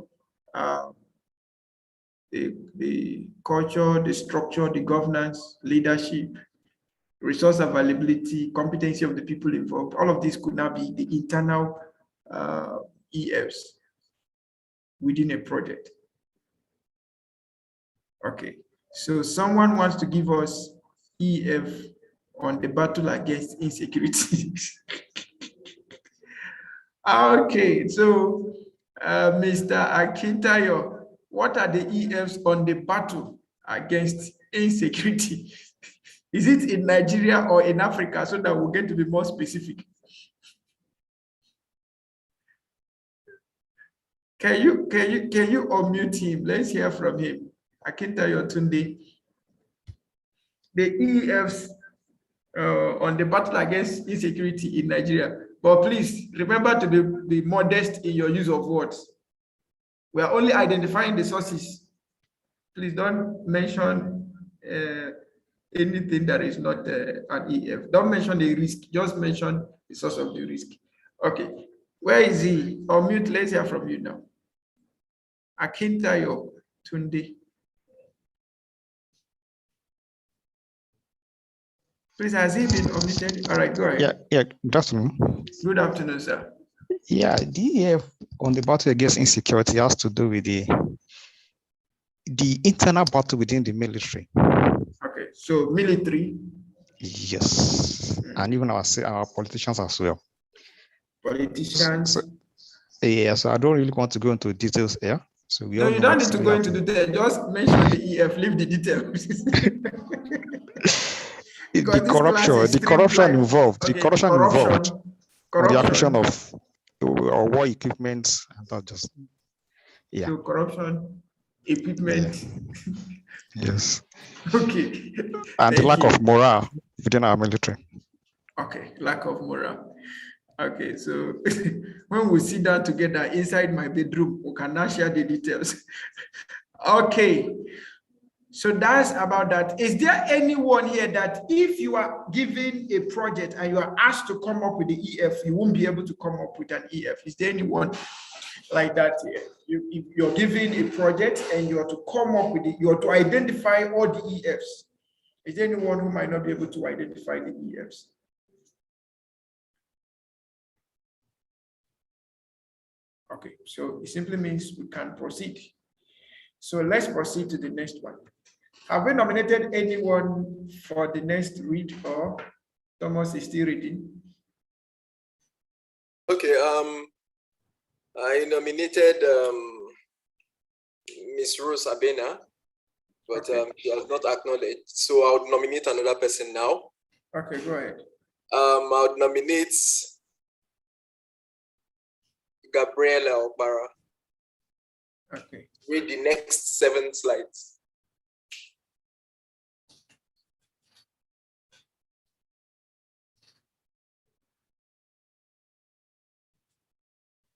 the culture, the structure, the governance, leadership, resource availability, competency of the people involved. All of these could now be the internal EFs within a project. Okay, so someone wants to give us EF on the battle against insecurity. Okay, so Mr. Akintayo, what are the EFs on the battle against insecurity? Is it in Nigeria or in Africa, so that we'll get to be more specific? Can you unmute him? Let's hear from him. Akintayo Tunde. The EFs on the battle against insecurity in Nigeria. But please remember to be modest in your use of words. We are only identifying the sources. Please don't mention anything that is not an EF. Don't mention the risk, just mention the source of the risk. Okay, where is he? Unmute, let's hear from you now. Akintayo Tunde. Please, has he been unmuted? All right, go ahead. Yeah, good afternoon. Good afternoon, sir. Yeah, the EF on the battle against insecurity has to do with the internal battle within the military. Okay, so military. Yes, and even our politicians as well. Politicians. So I don't really want to go into details here. So no, you don't need to go into detail. Just mention the EF, leave the details. the corruption involved, okay, the corruption involved, the acquisition of war equipment, and not just So corruption, equipment. Yeah. Yes. Okay. And the lack of morale within our military. Okay, lack of morale. Okay, so when we sit down together inside my bedroom, we can now share the details. Okay, so that's about that. Is there anyone here that if you are given a project and you are asked to come up with the EF, you won't be able to come up with an EF? Is there anyone? like that here. You're given a project and you are to come up with it, you are to identify all the EFs. Is there anyone who might not be able to identify the EFs? Okay, so it simply means we can proceed. So let's proceed to the next one. Have we nominated anyone for the next read, or Thomas is still reading? Okay, I nominated Miss Rose Abena, but Okay. she has not acknowledged. So I would nominate another person now. Okay, go ahead. I would nominate Gabriela Obara. Okay. Read the next 7 slides.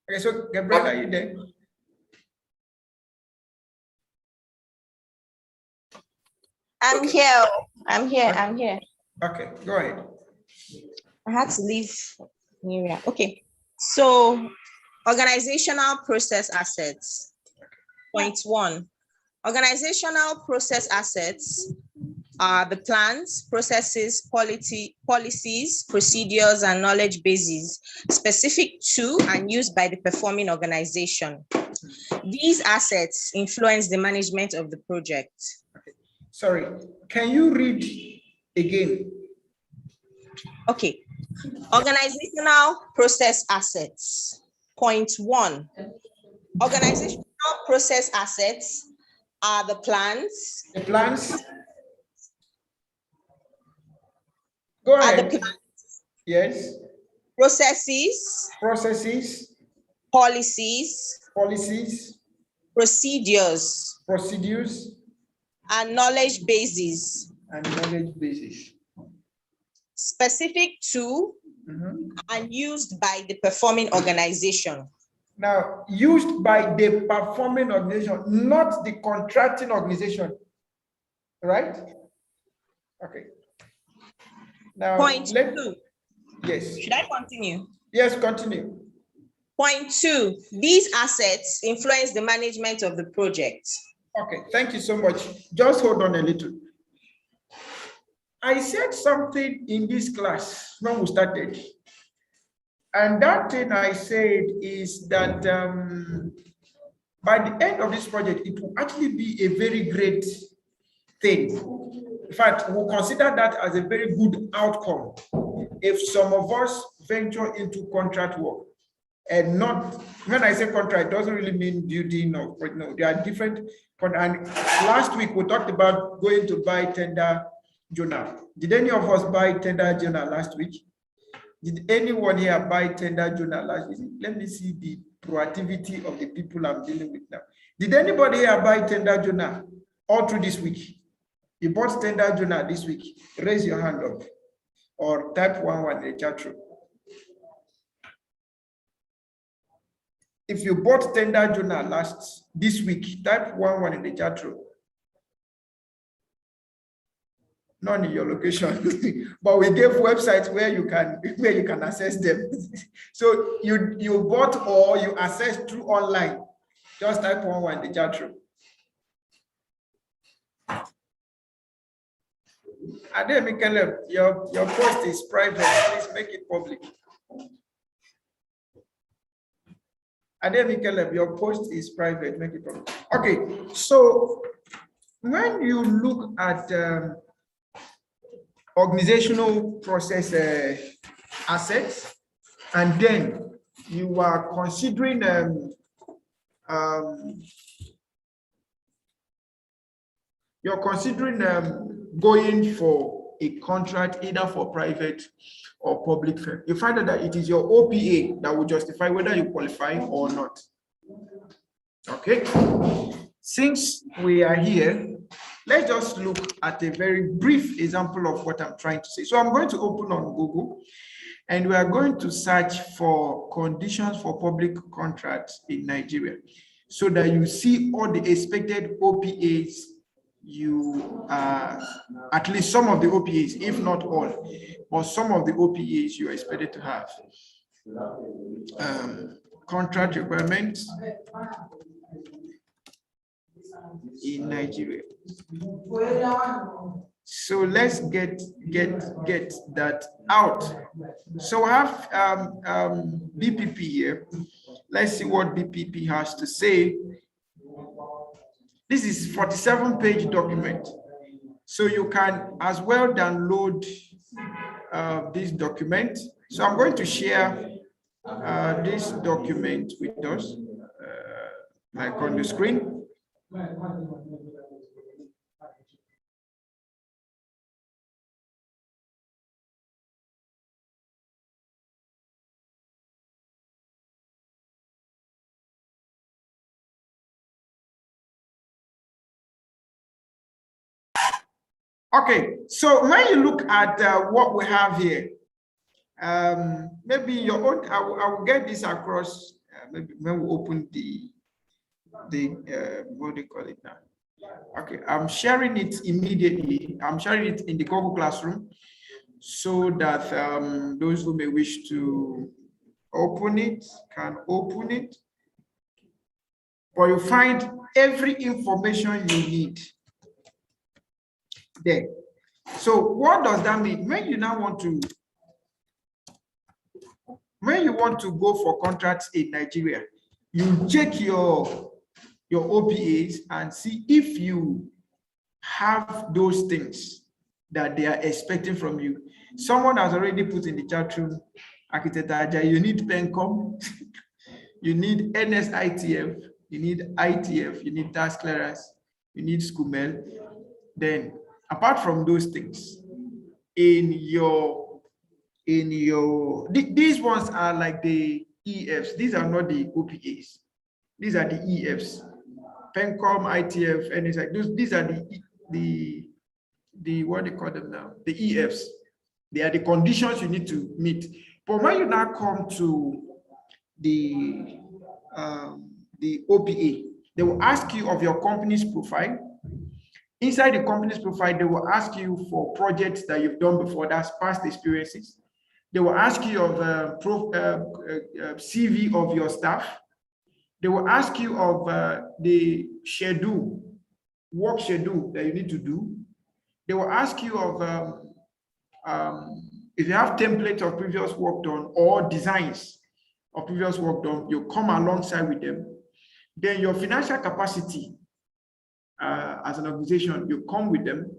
Okay, so Gabriela, are you there? I'm Okay. here. I'm here. Okay. I'm here. Okay, go ahead. I had to leave area. Okay. So organizational process assets. Point 1. Organizational process assets are the plans, processes, policies, procedures, and knowledge bases specific to and used by the performing organization. These assets influence the management of the project. Okay. Sorry, can you read again? Okay. Organizational process assets. Point 1. Organizational process assets are the plans. The plans? Go Are the ahead. plans, Yes. processes, Processes, policies, policies, procedures, procedures, and knowledge bases and knowledge bases. specific to and used by the performing organization. Now, used by the performing organization, not the contracting organization, right? Okay. Now, Point 2. Yes. Should I continue? Yes, continue. Point 2. These assets influence the management of the project. Okay, thank you so much. Just hold on a little. I said something in this class when we started. And that thing I said is that by the end of this project, it will actually be a very great thing. In fact, we'll consider that as a very good outcome if some of us venture into contract work. And not, when I say contract, it doesn't really mean building or, no, there are different. And last week we talked about going to buy tender journal. Did any of us buy tender journal last week? Did anyone here buy tender journal last week? Let me see the proactivity of the people I'm dealing with now. Did anybody here buy tender journal all through this week? You bought tender journal this week? Raise your hand up or type 11 in the chat room. If you bought tender journal this week, type 11 in the chat room. Not in your location, but we gave websites where you can access them. So you bought or you access through online. Just type 11 in the chat room. Ademi Caleb, your post is private. Please make it public. Ademi Caleb, your post is private. Make it public. Okay, so when you look at organizational process assets, and then you are considering going for a contract either for private or public firm. You find out that it is your OPA that will justify whether you qualify or not. Okay, since we are here, let's just look at a very brief example of what I'm trying to say. So I'm going to open on Google and we are going to search for conditions for public contracts in Nigeria so that you see all the expected OPAs at least some of the OPAs, if not all, but some of the OPAs you are expected to have. contract requirements in Nigeria. So let's get that out. So I have BPP here. Let's see what BPP has to say. This is 47-page document. So you can as well download this document. So I'm going to share this document with us, like on the screen. Okay, so when you look at what we have here, maybe your own, I will get this across, maybe when we open the what do you call it now? Okay, I'm sharing it immediately. I'm sharing it in the Google Classroom so that those who may wish to open it can open it. But you find every information you need there. So what does that mean? When you now want to, when you want to go for contracts in Nigeria, you check your OPAs and see if you have those things that they are expecting from you. Someone has already put in the chat room, Architect Ajay, you need PENCOM, you need NSITF, you need ITF, you need tax clearance, you need SCUMEL. Then apart from those things, these ones are like the EFs. These are not the OPAs. These are the EFs. PENCOM, ITF, NSI. These are the what they call them now, the EFs. They are the conditions you need to meet. But when you now come to the OPA, they will ask you of your company's profile. Inside the company's profile, they will ask you for projects that you've done before, that's past experiences. They will ask you of CV of your staff. They will ask you of the schedule, work schedule that you need to do. They will ask you of if you have templates of previous work done or designs of previous work done, you come alongside with them. Then your financial capacity as an organization, you come with them,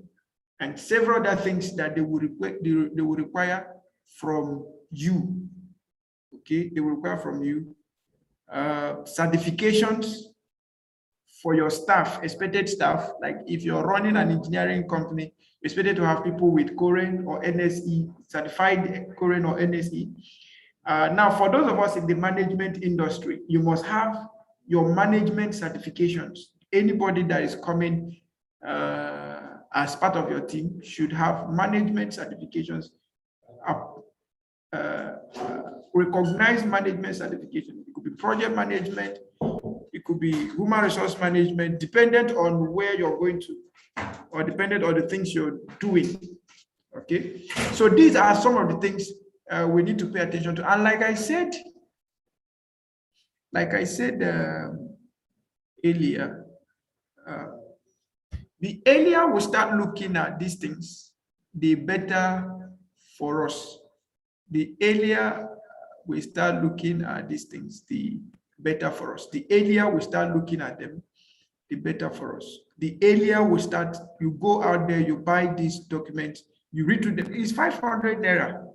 and several other things that they will require from you. Okay, they will require from you certifications for your staff, expected staff. Like if you're running an engineering company, you're expected to have people with COREN or NSE, certified COREN or NSE. Now, for those of us in the management industry, you must have your management certifications. Anybody that is coming as part of your team should have management certifications, recognized management certification. It could be project management, it could be human resource management, dependent on where you're going to, or dependent on the things you're doing. Okay, so these are some of the things we need to pay attention to. And like I said earlier, the earlier we start looking at these things, the better for us. The earlier we start looking at these things, the better for us. The earlier we start looking at them, the better for us. The earlier we start, you go out there, you buy this document, you read through them. It's 500 naira.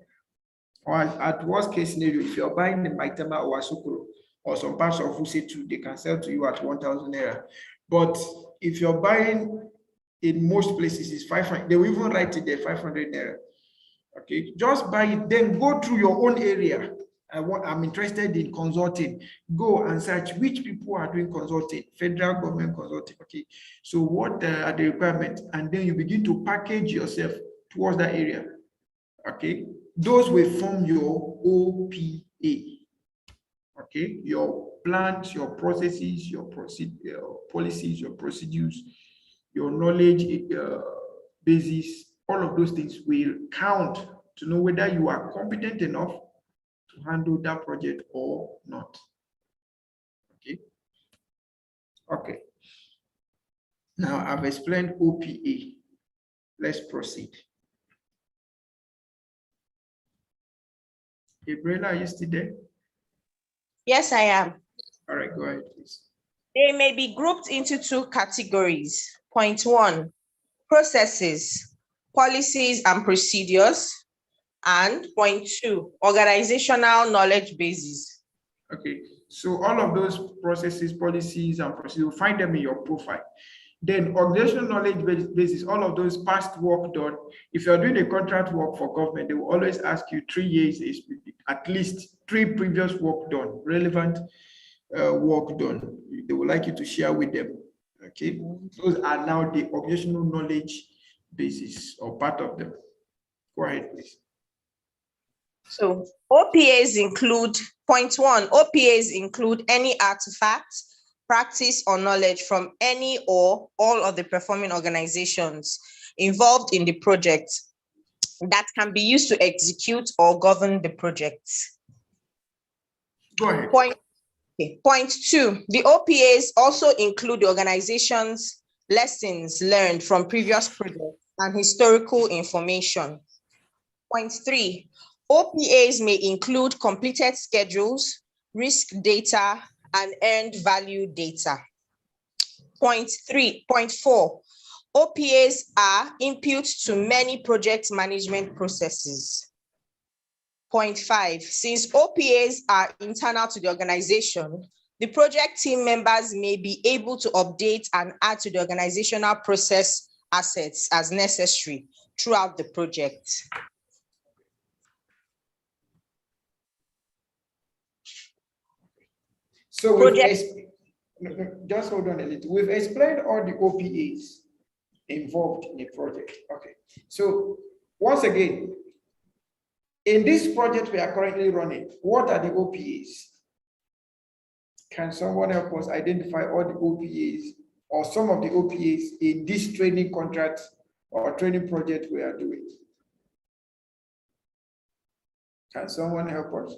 Or at worst case scenario, if you're buying the Maitama or Asukuro or some parts of Usetu, they can sell to you at 1,000 naira. But if you're buying in most places, it's 500. They will even write it there, 500 naira. Okay, just buy it, then go through your own area. I'm interested in consulting. Go and search which people are doing consulting, federal government consulting. Okay, so what are the requirements? And then you begin to package yourself towards that area. Okay, those will form your OPA. Okay, your plans, your processes, your policies, your procedures, your knowledge basis. All of those things will count to know whether you are competent enough to handle that project or not. Okay. Okay. Now I've explained OPA. Let's proceed. Gabriela, are you still there? Yes, I am. All right, go ahead, please. They may be grouped into two categories. Point one, processes, policies and procedures. And point two, organizational knowledge bases. Okay, so all of those processes, policies, and procedures, you'll find them in your profile. Then organizational knowledge basis, all of those past work done. If you're doing a contract work for government, they will always ask you 3 years, at least 3 previous work done, relevant work done. They would like you to share with them. Okay, those are now the organizational knowledge basis or part of them. Go ahead, please. So OPAs include, point one, OPAs include any artifact, practice, or knowledge from any or all of the performing organizations involved in the project that can be used to execute or govern the project. Go ahead. Point two, the OPAs also include the organization's lessons learned from previous projects and historical information. Point three, OPAs may include completed schedules, risk data, and earned value data. Point four, OPAs are input to many project management processes. Point five, since OPAs are internal to the organization, the project team members may be able to update and add to the organizational process assets as necessary throughout the project. So just hold on a little. We've explained all the OPAs involved in the project. Okay. So once again, in this project we are currently running, what are the OPAs? Can someone help us identify all the OPAs or some of the OPAs in this training contract or training project we are doing? Can someone help us?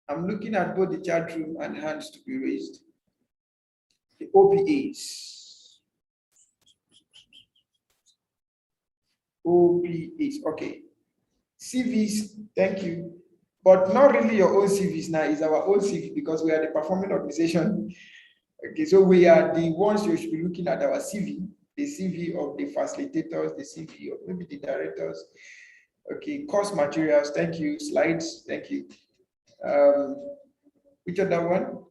I'm looking at both the chat room and hands to be raised. The OPAs. OPAs, okay. CVs, thank you. But not really your own CVs now, it's our own CV because we are the performing organization. Okay, so we are the ones you should be looking at our CV, the CV of the facilitators, the CV of maybe the directors. Okay, course materials, thank you. Slides, thank you. Which other one?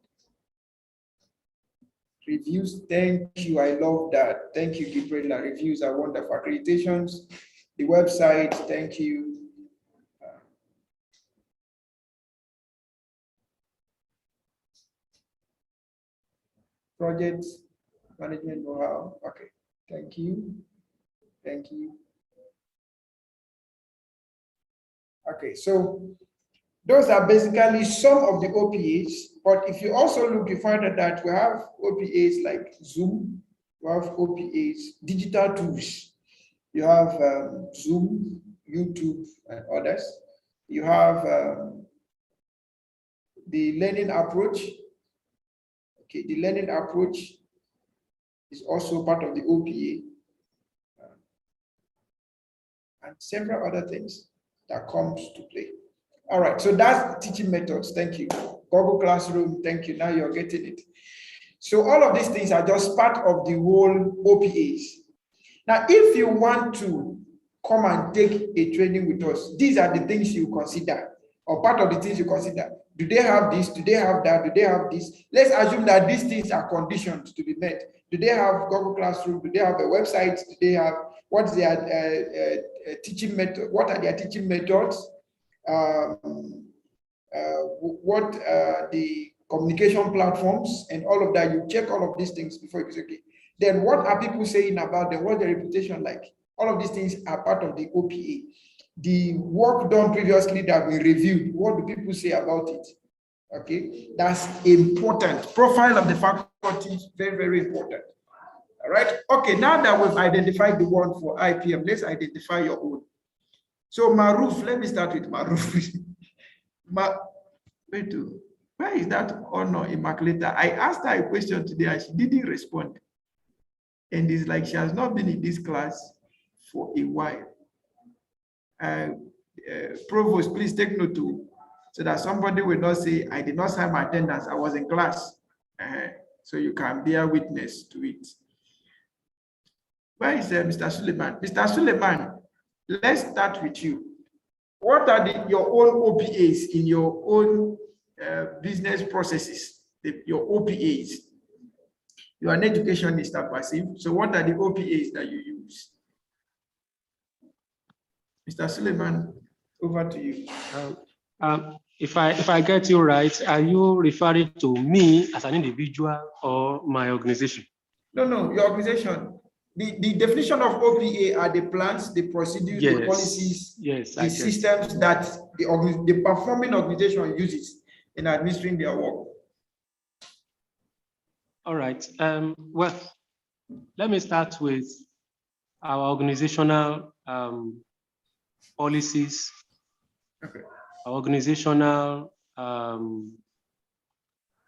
Reviews, thank you. I love that. Thank you, Gabriela. Reviews are wonderful. Accreditations, the website, thank you. Projects, management know-how. Okay, thank you. Thank you. Okay, so those are basically some of the OPAs, but if you also look, you find that we have OPAs like Zoom, we have OPAs, digital tools. You have Zoom, YouTube, and others. You have the learning approach. Okay, the learning approach is also part of the OPA. And several other things that comes to play. All right, so that's teaching methods. Thank you. Google Classroom, thank you. Now you're getting it. So all of these things are just part of the whole OPAs. Now, if you want to come and take a training with us, these are the things you consider, or part of the things you consider. Do they have this? Do they have that? Do they have this? Let's assume that these things are conditioned to be met. Do they have Google Classroom? Do they have a website? Do they have, what's their teaching method? What are their teaching methods? What the communication platforms and all of that? You check all of these things before you say, okay. Then what are people saying about them? What's their reputation like? All of these things are part of the OPA. The work done previously that we reviewed, what do people say about it? Okay, that's important. Profile of the faculty is very, very important. All right. Okay, now that we've identified the one for IPM, let's identify your own. So Maruf, let me start with Maruf. Where is that honor Immaculata? I asked her a question today and she didn't respond. And it's like she has not been in this class for a while. Provost, please take note too, so that somebody will not say, I did not sign my attendance, I was in class. So you can bear witness to it. Where is Mr. Suleiman? Mr. Suleiman, let's start with you. What are your own OPAs in your own business processes, your OPAs? You are an educationist, passive. So what are the OPAs that you use? Mr. Suleiman, over to you. If I get you right, are you referring to me as an individual or my organization? No, your organization. The definition of OPA are the plans, the procedures, yes, the policies, yes, the systems that the performing organization uses in administering their work. All right. Well, let me start with our organizational policies, okay. Our organizational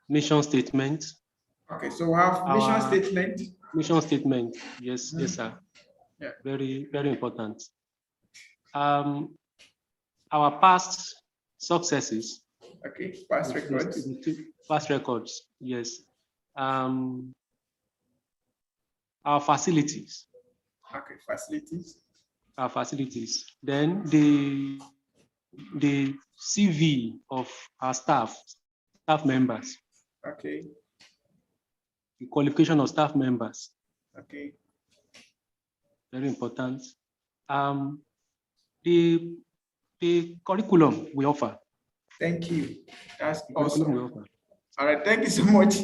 mission statement. Okay, so we have mission statement. Mission statement, yes, yes, sir. Yeah. Very, very important. Our past successes. Okay, past records. Past records, yes. Our facilities. Okay, facilities. Our facilities. Then the CV of our staff members. Okay. The qualification of staff members. Okay. Very important. The curriculum we offer. Thank you. That's the awesome. We offer. All right, thank you so much.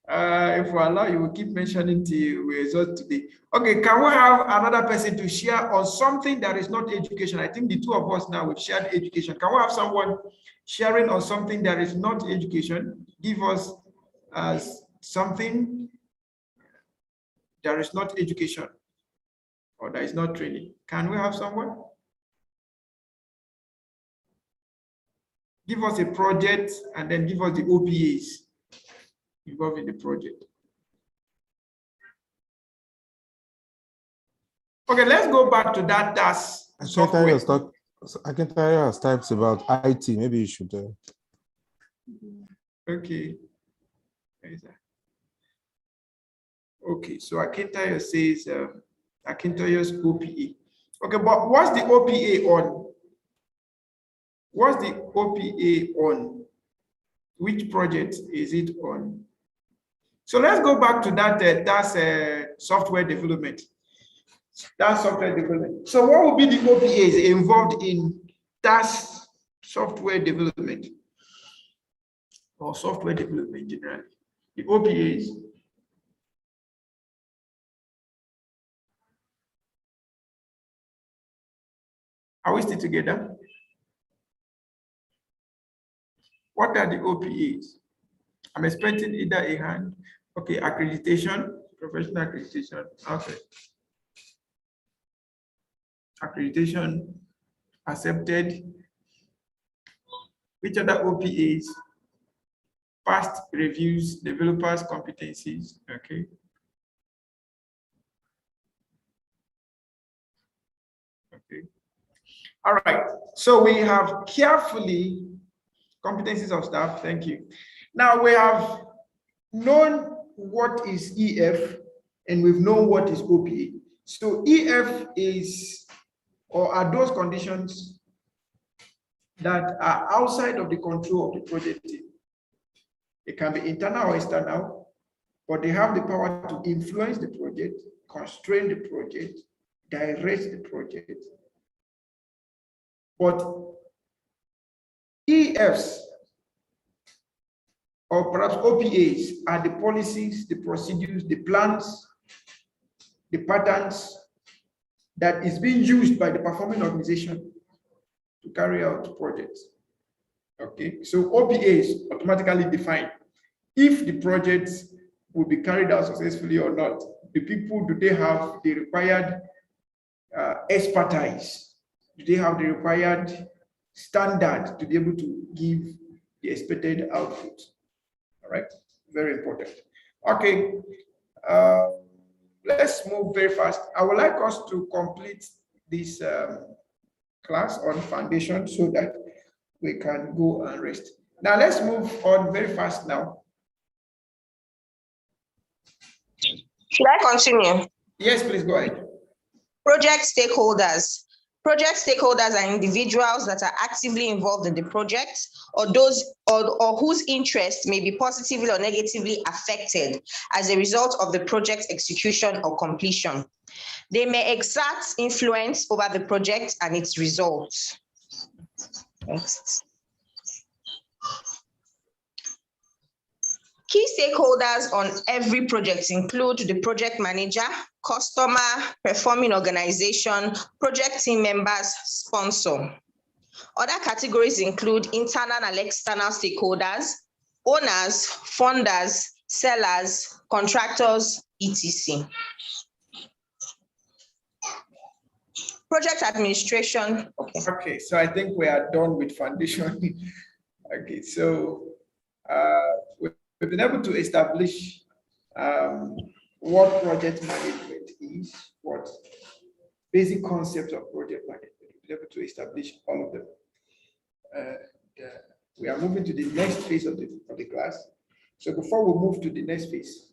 If we allow you, we'll keep mentioning till we result today. Okay, can we have another person to share on something that is not education? I think the two of us now we've shared education. Can we have someone sharing on something that is not education? Give us something that is not education or that is not training. Can we have someone? Give us a project and then give us the OPAs involved in the project. Okay, let's go back to that task. I can tell you our types about IT. Maybe you should. Okay. Where is that? Okay, so Akintayo says Akintayo's OPA. Okay, but what's the OPA on? What's the OPA on? Which project is it on? So let's go back to that software development. That's software development. So what will be the OPAs involved in task software development or software development generally? The OPAs. Are we still together? What are the OPAs? I'm expecting either a hand. Okay, accreditation, professional accreditation. Okay. Accreditation accepted. Which other OPAs? Past reviews, developers' competencies. Okay. Okay. All right. So we have carefully competencies of staff. Thank you. Now we have known what is EF and we've known what is OPA. So EF is, or are those conditions that are outside of the control of the project team. It can be internal or external, but they have the power to influence the project, constrain the project, direct the project. But EFs, or perhaps OPAs, are the policies, the procedures, the plans, the patterns that is being used by the performing organization to carry out projects. Okay, so OPAs automatically define if the project will be carried out successfully or not. The people, do they have the required expertise Do they have the required standard to be able to give the expected output? All right, very important. Okay, let's move very fast. I would like us to complete this class on foundation so that we can go and rest. Now let's move on very fast now. Should I continue? Yes, please go ahead. Project stakeholders. Project stakeholders are individuals that are actively involved in the project or those or whose interests may be positively or negatively affected as a result of the project execution or completion. They may exert influence over the project and its results. Next. Key stakeholders on every project include the project manager, customer, performing organization, project team members, sponsor. Other categories include internal and external stakeholders, owners, funders, sellers, contractors, etc. Project administration. Okay, so I think we are done with foundation. Okay, so we've been able to establish what project management is, what basic concepts of project management. We've been able to establish all of them. We are moving to the next phase of the class. So before we move to the next phase,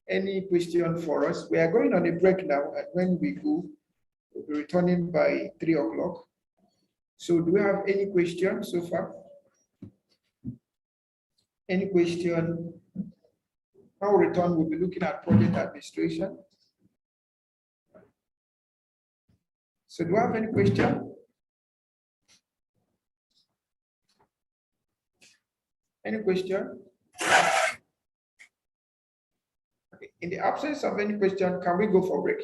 any question for us? We are going on a break now, and when we go, we'll be returning by 3 o'clock. So do we have any questions so far? Any question? When we return, we'll be looking at project administration. So do I have any question? Any question? Okay. In the absence of any question, can we go for break?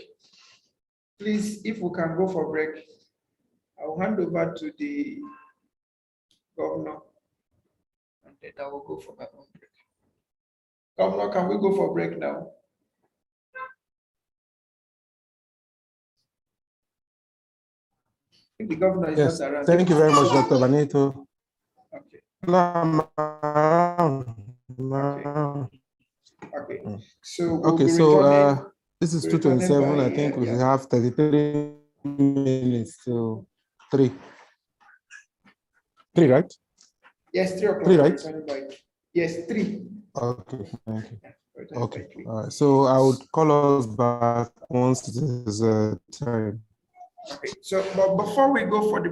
Please, if we can go for break, I'll hand over to the governor, and then I will go for my own break. Governor, can we go for break now? I think the governor is Yes, not around. thank you very much, Dr. Benito. Okay. Okay. So we'll okay, be so returning, this is we're returning 2:27. by, I think we yeah. have 33 minutes to 3. 3, right? Yes, 3 o'clock. 3, right? Returning by, yes, 3. Okay, thank you. Returning Okay, by 3. all right. So I would call us back once it is time. Okay, so but before we go for the